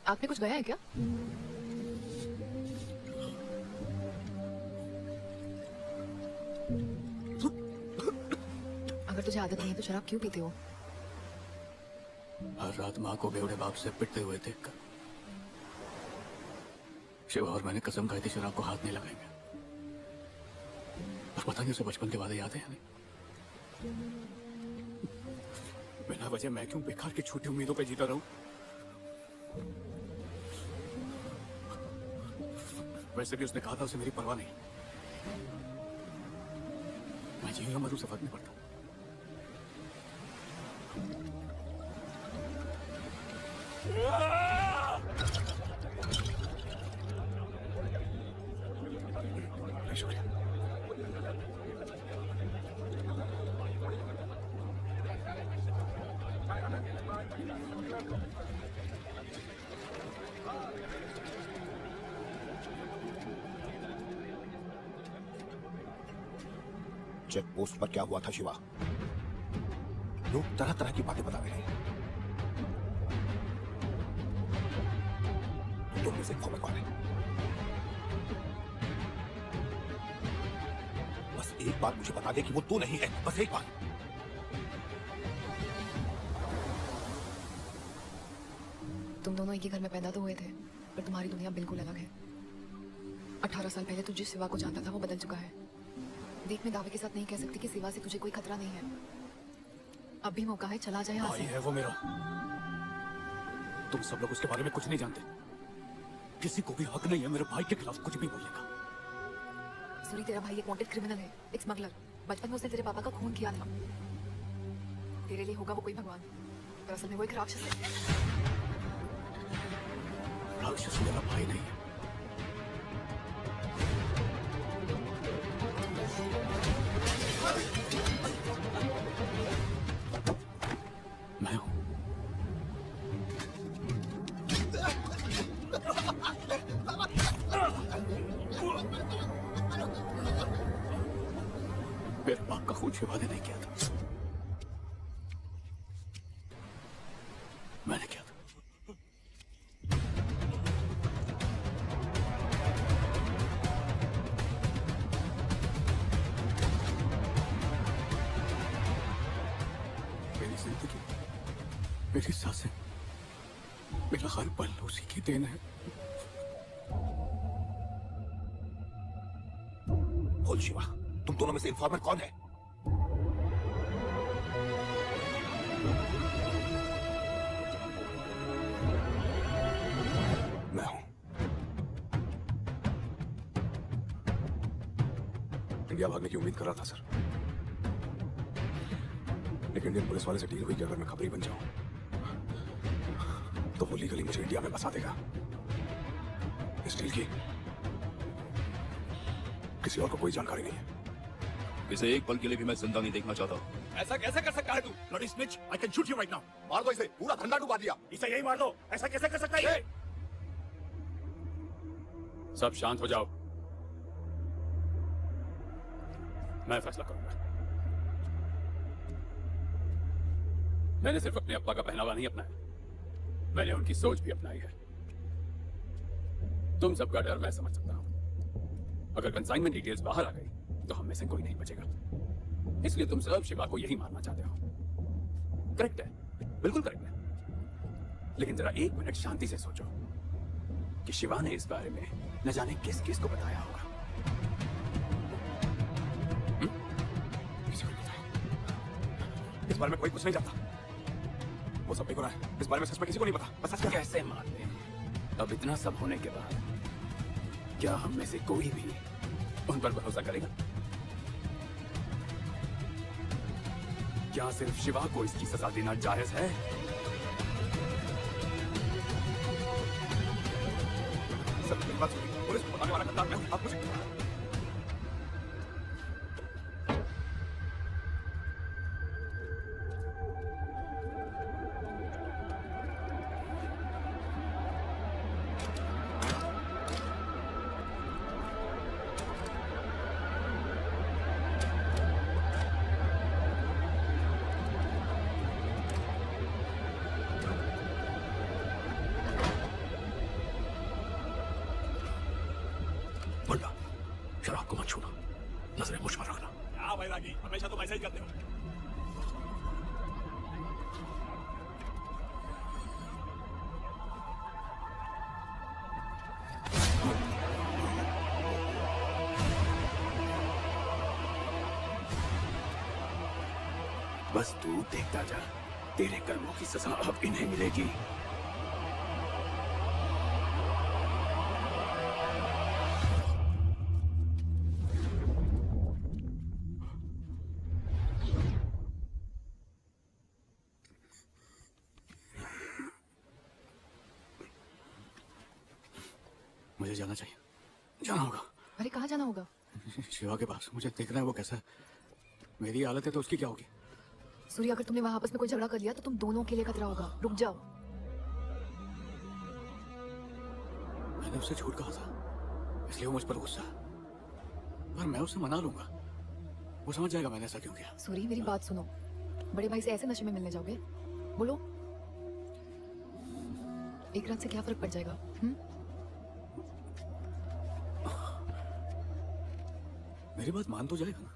D: आपने कुछ गया है क्या? अगर तुझे आदत नहीं है तो शराब क्यों पीते हो?
A: हर रात माँ को बेवड़े बाप से पिटते हुए देखकर शिवा और मैंने कसम खाई थी शराब को हाथ नहीं लगाएंगे। और पता नहीं उसे बचपन के वादे याद है या नहीं। बिना वजह मैं क्यों बेकार की छोटी उम्मीदों पे जीता रहूं। वैसे भी उसने कहा था उसे मेरी परवाह नहीं। मैं जीऊंगा मरूं से फर्क नहीं पड़ता।
K: शुक्रिया।
M: चेक पोस्ट पर क्या हुआ था शिवा? लोग तरह तरह की बातें बता रहे हैं। तुम में से खबर कौन है? बस एक बात मुझे बता दे कि वो तू नहीं है। बस एक बात।
D: तुम दोनों एक ही घर में पैदा तो हुए थे, पर तुम्हारी दुनिया बिल्कुल अलग है। 18 साल पहले तू जिस सिवा को जानता था वो बदल चुका है। देख, मैं दावे के साथ नहीं कह सकती कि सिवा से तुझे कोई खतरा नहीं है। अब भी मौका है, चला जाए यहाँ से।
A: भाई है वो मेरा।
O: तुम सब लोग उसके बारे में कुछ नहीं जानते। किसी को भी हक नहीं है मेरे भाई के खिलाफ कुछ भी बोलने का।
D: सूरी, तेरा भाई एक वांटेड क्रिमिनल है, एक स्मगलर। बचपन में उसने तेरे पापा का खून किया था। तेरे लिए होगा वो कोई भगवान, पर असल में वो एक राक्षस है।
O: राक्षस मेरा भाई नहीं है। मैं हूं। मेरे बाप का खून शिवा ने नहीं किया था, मैंने किया था। मेरी जिंदगी, मेरी सांसें, मेरा हर पल उसी की देन है।
M: बोल शिवा, तुम दोनों में से इन्फॉर्मर कौन है? मैं हूं। इंडिया भागने की उम्मीद कर रहा था सर, लेकिन इंडियन पुलिस वाले से डील हुई कि अगर मैं खबरी बन जाऊं तो वो लीगली मुझे इंडिया में बसा देगा। इस डील की किसी और को कोई जानकारी नहीं है।
F: इसे एक पल के लिए भी मैं जिंदा नहीं देखना चाहता।
K: ऐसा कैसे कर सकता है तू? Bloody snitch, I can shoot you right now. मार दो इसे, पूरा धंधा डुबा दिया। इसे यही मार दो। ऐसा कैसे कर सकता है ये?
N: सब शांत हो जाओ, मैं फैसला करूंगा। मैंने सिर्फ अपने अब्बा का पहनावा नहीं अपनाया, मैंने उनकी सोच भी अपनाई है। तुम सबका डर मैं समझ सकता हूं। अगर कंसाइनमेंट डिटेल्स बाहर आ गई तो हम में से कोई नहीं बचेगा। इसलिए तुम सब शिवा को यही मारना चाहते हो। करेक्ट है, बिल्कुल करेक्ट है। लेकिन जरा एक मिनट शांति से सोचो कि शिवा ने इस बारे में न जाने किस किस को बताया होगा।
K: किसी को नहीं बताया। इस बारे में कोई कुछ नहीं जानता। वो सब बेगुनाह है। इस बारे में सच में किसी को नहीं पता। बस सच क्या है?
N: कैसे मार दे? अब इतना सब होने के बाद क्या हम में से कोई भी उन पर भरोसा करेगा? क्या सिर्फ शिवा को इसकी सजा देना जायज है?
K: सब मेरी बात सुनिए। पुलिस को बताने वाला गद्दार मैं हूं। आप मुझे
O: शराब को मत छूना, नजरें मुझ पर रखना।
K: क्या बैरागी, हमेशा तुम ऐसा ही करते हो।
N: बस तू देखता जा, तेरे कर्मों की सजा अब इन्हें मिलेगी।
O: मुझे जाना चाहिए, जाना होगा।
D: अरे कहाँ जाना होगा?
O: शिवा के पास। मुझे देखना है वो कैसा है। मेरी हालत है तो उसकी क्या होगी?
D: सूर्य, अगर तुमने वहां आपस में कोई झगड़ा कर लिया तो तुम दोनों के लिए खतरा होगा। रुक जाओ।
O: मैंने उससे झूठ कहा था, इसलिए वो मुझ पर गुस्सा है। पर मैं उसे मना लूंगा, वो समझ जाएगा मैंने ऐसा क्यों किया।
D: सूर्य, मेरी बात सुनो। बड़े भाई से ऐसे नशे में मिलने जाओगे? बोलो, एक रात से क्या फर्क पड़ जाएगा?
O: मेरी बात मान तो जाएगा ना?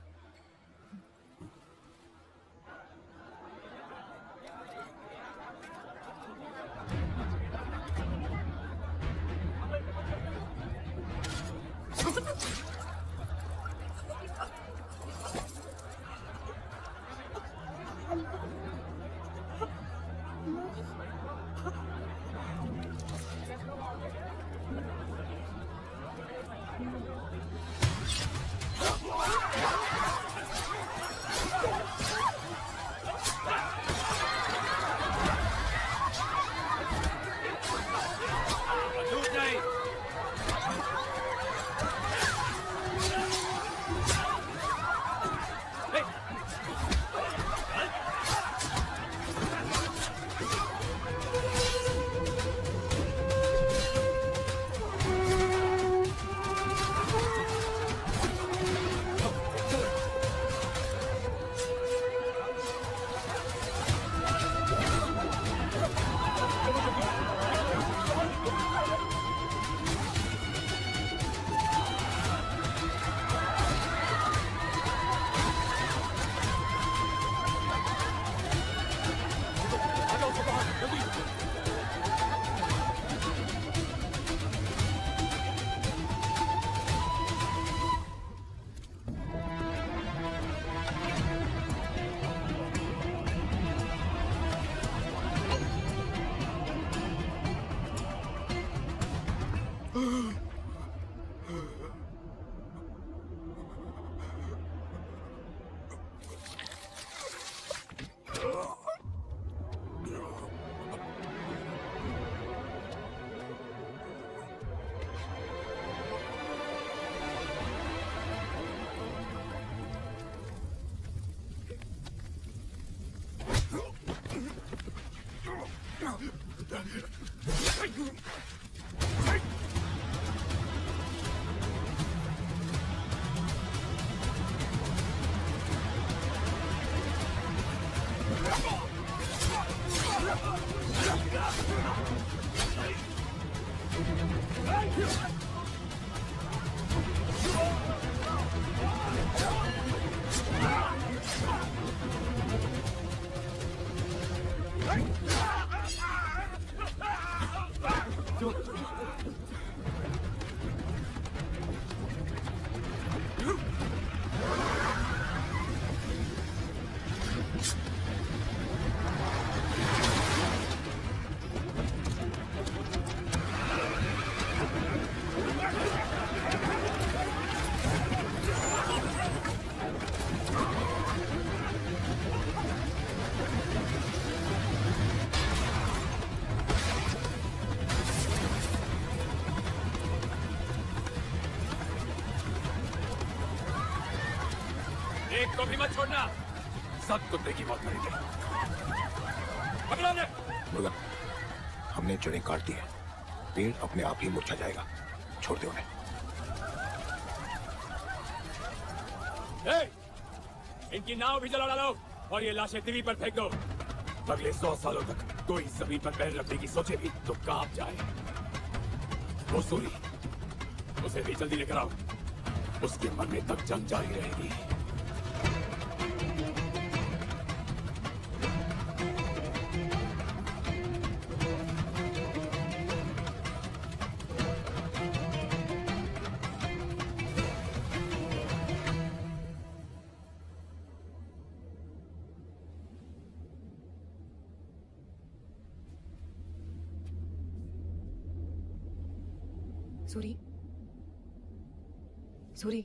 N: एक को भी मत छोड़ना, सब कुत्ते की मौत करेंगे। पकड़ो उन्हें।
M: मुर्गन, हमने जड़ें काट दी है, पेड़ अपने आप ही मुरझा जाएगा, छोड़ दो उन्हें।
N: इनकी नाव भी जला डालो और ये लाशें दिवी पर फेंक दो। अगले 100 सालों तक कोई जमीन पर पैर रखने की सोचे भी तो कांप जाए। वो सूरी, उसे भी जल्दी लेकर आओ, उसके मरने तक जंग जारी रहेगी।
D: सूरी, सूरी,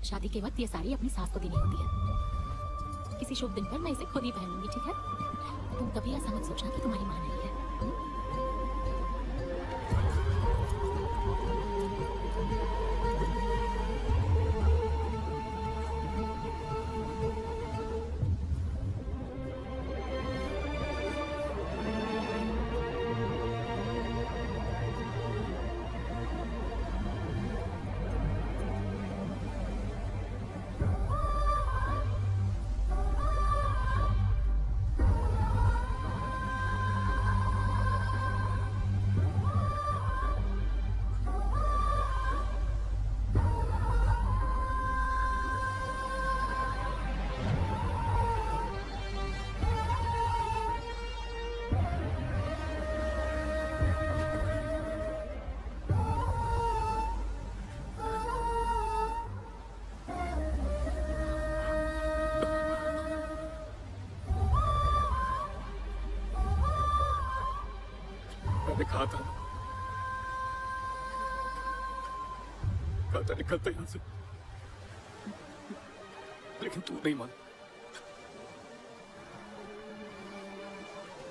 H: शादी के वक्त ये साड़ी अपनी सास को देनी होती है। किसी शुभ दिन पर मैं इसे खुद ही पहनूंगी, ठीक है? तुम कभी ऐसा मत सोचना कि तुम्हारी माँ नहीं है।
N: मैंने कहा था निकलते यहां से, लेकिन तू नहीं मान।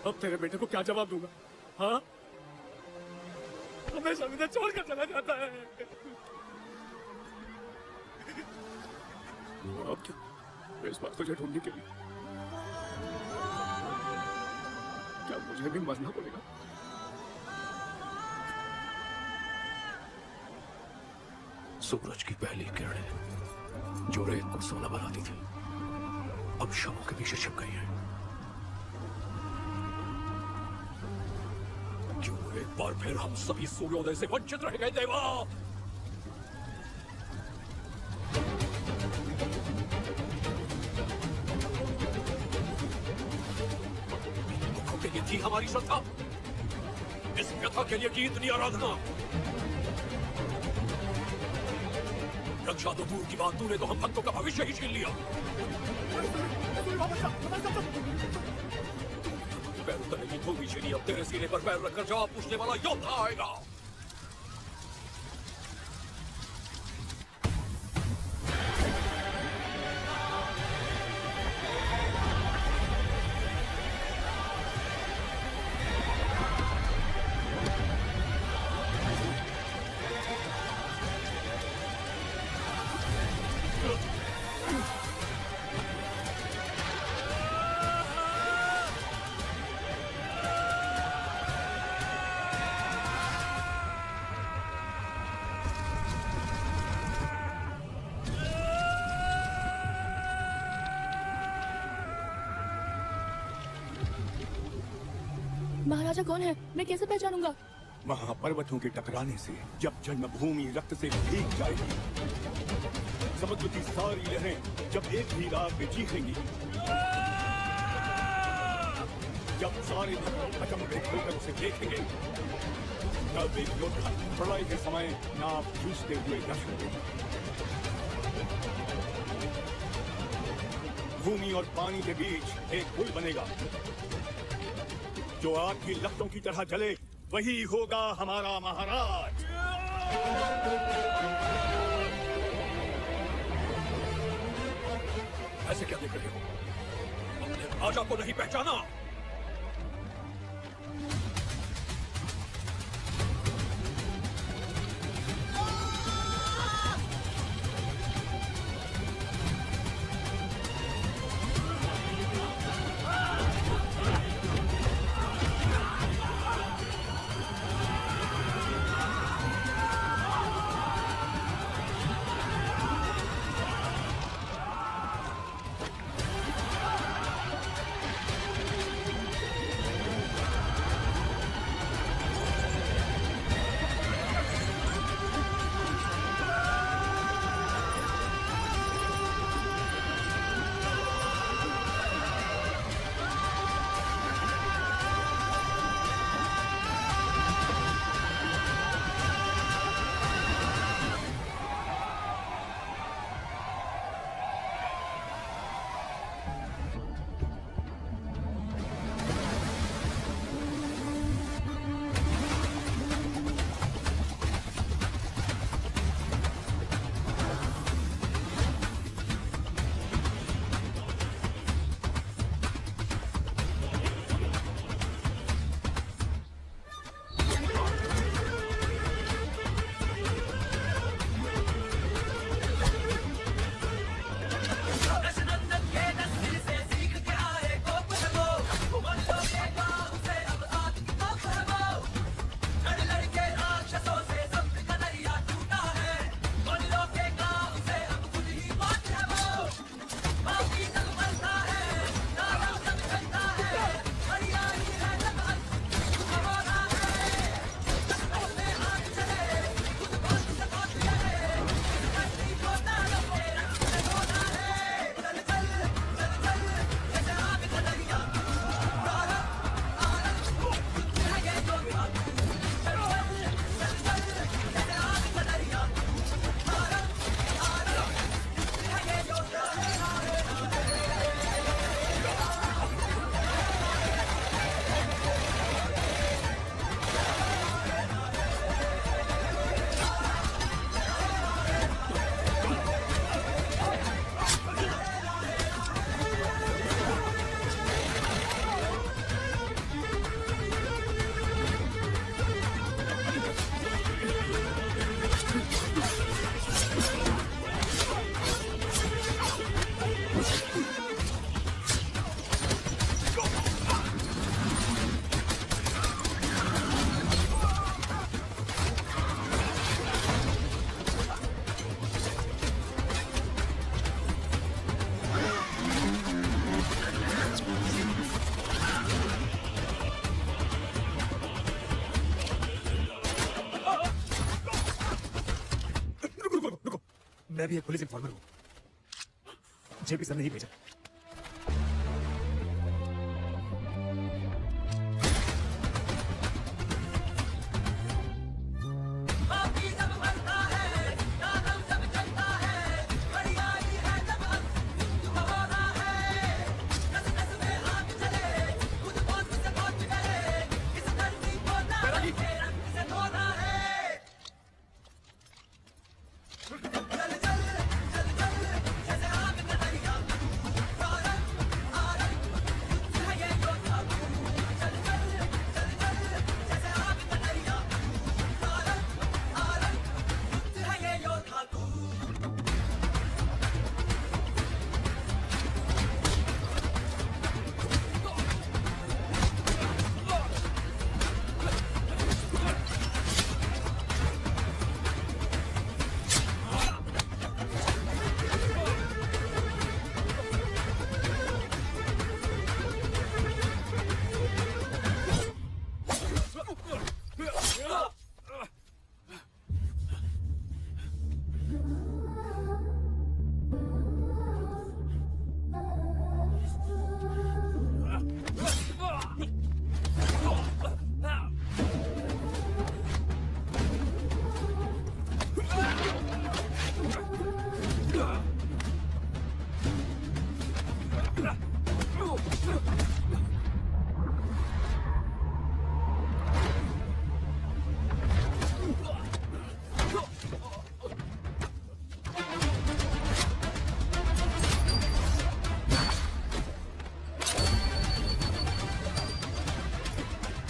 N: अब तेरे बेटे को क्या जवाब दूंगा? हाँ, हमेशा मुझे छोड़कर चला जाता है। अब क्या इस बार तुझे ढूंढने के लिए क्या मुझे भी मरना पड़ेगा? सूरज की पहली किरणें जो रेत को सोना बनाती थी, अब शवों के पीछे छिप गई हैं। क्यों एक बार फिर हम सभी सूर्योदय से वंचित रह गए देवा? मुखों के लिए थी हमारी श्रद्धा, इस व्यथा के लिए की इतनी आराधना। रक्षा तो दूर की बात, तूने तो हम भक्तों का भविष्य ही छीन लिया। पैर उतरने की धोबी छीनी, अब तेरे सीने पर पैर रखकर जवाब पूछने वाला योद्धा आएगा।
P: महाराजा कौन है? मैं कैसे पहचानूंगा?
G: महापर्वतों के टकराने से जब जन्मभूमि रक्त से भीग जाएगी, समुद्र की सारी लहरें जब एक ही राग में चीखेंगी, जब सारे अचंभित होकर उसे देखेंगे, तब एक योद्धा प्रलय के समय नाव जूझते हुए दर्शन देगा। भूमि और पानी के बीच एक पुल बनेगा, जो आग की लपटों की तरह जले, वही होगा हमारा महाराज।
K: ऐसे क्या देख रहे हो? अपने राजा को नहीं पहचाना?
G: मैं भी एक पुलिस इंफॉर्मर हूँ। जेपी सर ने ही भेजा।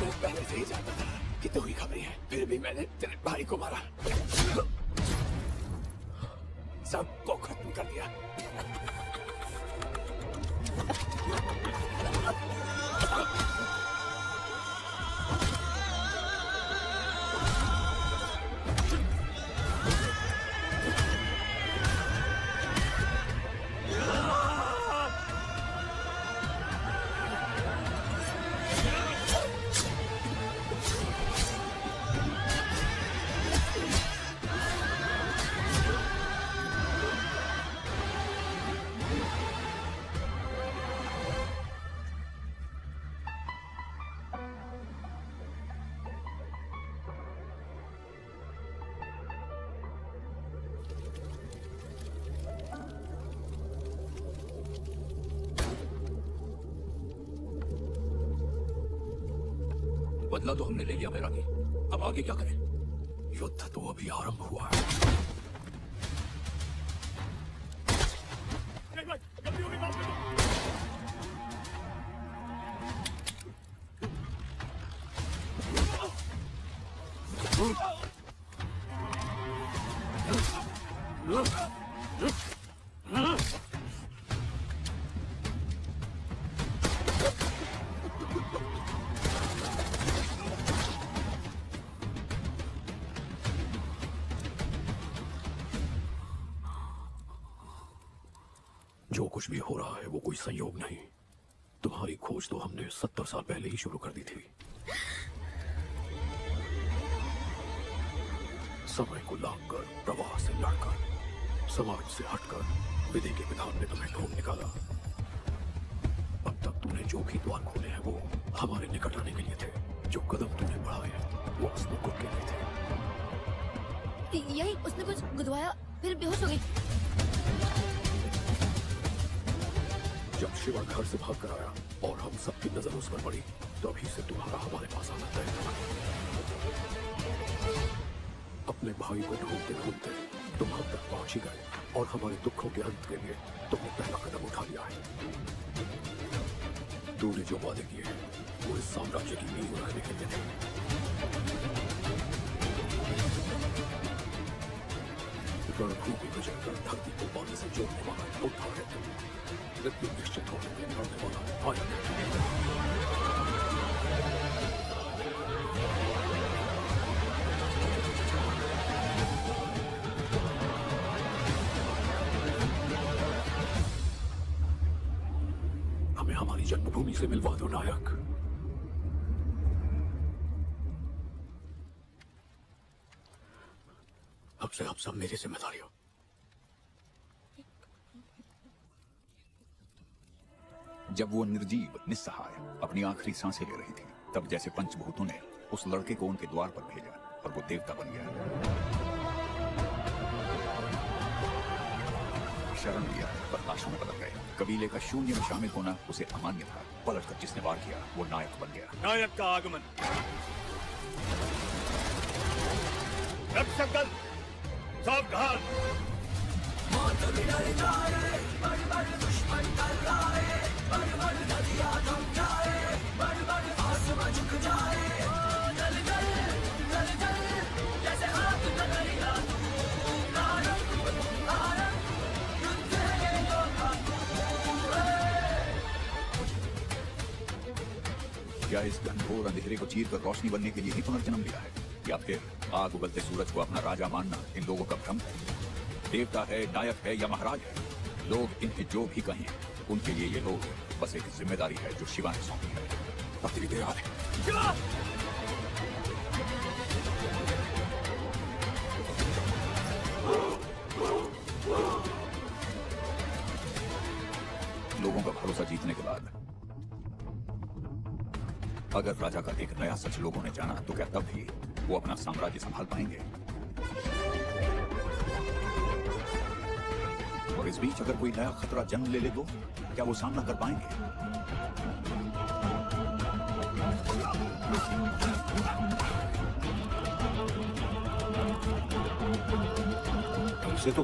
N: मैं पहले से ही जानता था कि तू ही खबरी है, फिर भी मैंने तेरे भाई को मारा, सबको खत्म कर दिया।
F: बदला तो हमने ले लिया बैरागी, अब आगे क्या करें?
O: युद्ध तो अभी आरंभ हुआ है। जो कुछ भी हो रहा है वो कोई संयोग नहीं। तुम्हारी खोज तो हमने 70 साल पहले ही शुरू कर दी थी। समय को लांघकर, प्रवाह से लड़कर, समाज से हटकर विधि के विधान ने तुम्हें ढूंढ निकाला। अब तक तूने जो भी द्वार खोले हैं वो हमारे निकट आने के लिए थे। जो कदम तूने बढ़ाए हैं वो उस मुकुट के लिए थे।
H: यही उसने कुछ गुदवाया, फिर बेहोश हो गई।
O: जब शिवा घर से भाग कर आया और हम सबकी नजर उस पर पड़ी, तभी से तुम्हारा हमारे पास आना तय था। अपने भाई को ढूंढते ढूंढते तुम हम तक पहुंच ही गए और हमारे दुखों के अंत के लिए तुमने पहला कदम उठा लिया है। तूने जो वादे किए वो इस साम्राज्य की नींव रखने के लिए थे। रणभूमि में जलकर धरती को पानी से जोड़ने वाला योद्धा है तुम। मृत्यु निश्चित होने में लड़ने वाला नायक है। हमें हमारी जन्मभूमि से मिलवा दो नायक। अब से आप सब मेरी जिम्मेदारी हो।
B: जब वो निर्जीव निस्सहाय अपनी आखिरी सांसें ले रही थी, तब जैसे पंचभूतों ने उस लड़के को उनके द्वार पर भेजा और वो देवता बन गया। शरण दिया पर लाशों में बदल गए। कबीले का शून्य में शामिल होना उसे अमान्य था। पलटकर जिसने वार किया वो नायक बन गया।
G: नायक का आगमन। रक्षक दल सावधान।
B: क्या इस घनघोर अंधेरे को चीर कर रोशनी बनने के लिए ही पुनर्जन्म लिया है, या फिर आग उगलते सूरज को अपना राजा मानना इन लोगों का भ्रम है? देवता है, नायक है या महाराज है, लोग इन्हें जो भी कहें, उनके लिए ये लोग बस एक जिम्मेदारी है जो शिवा ने सौंपी है। अब तेरी देर आ है। लोगों का भरोसा जीतने के बाद अगर राजा का एक नया सच लोगों ने जाना, तो क्या तब भी वो अपना साम्राज्य संभाल पाएंगे? और इस बीच अगर कोई नया खतरा जन्म ले तो क्या वो सामना कर पाएंगे?
G: हमसे तो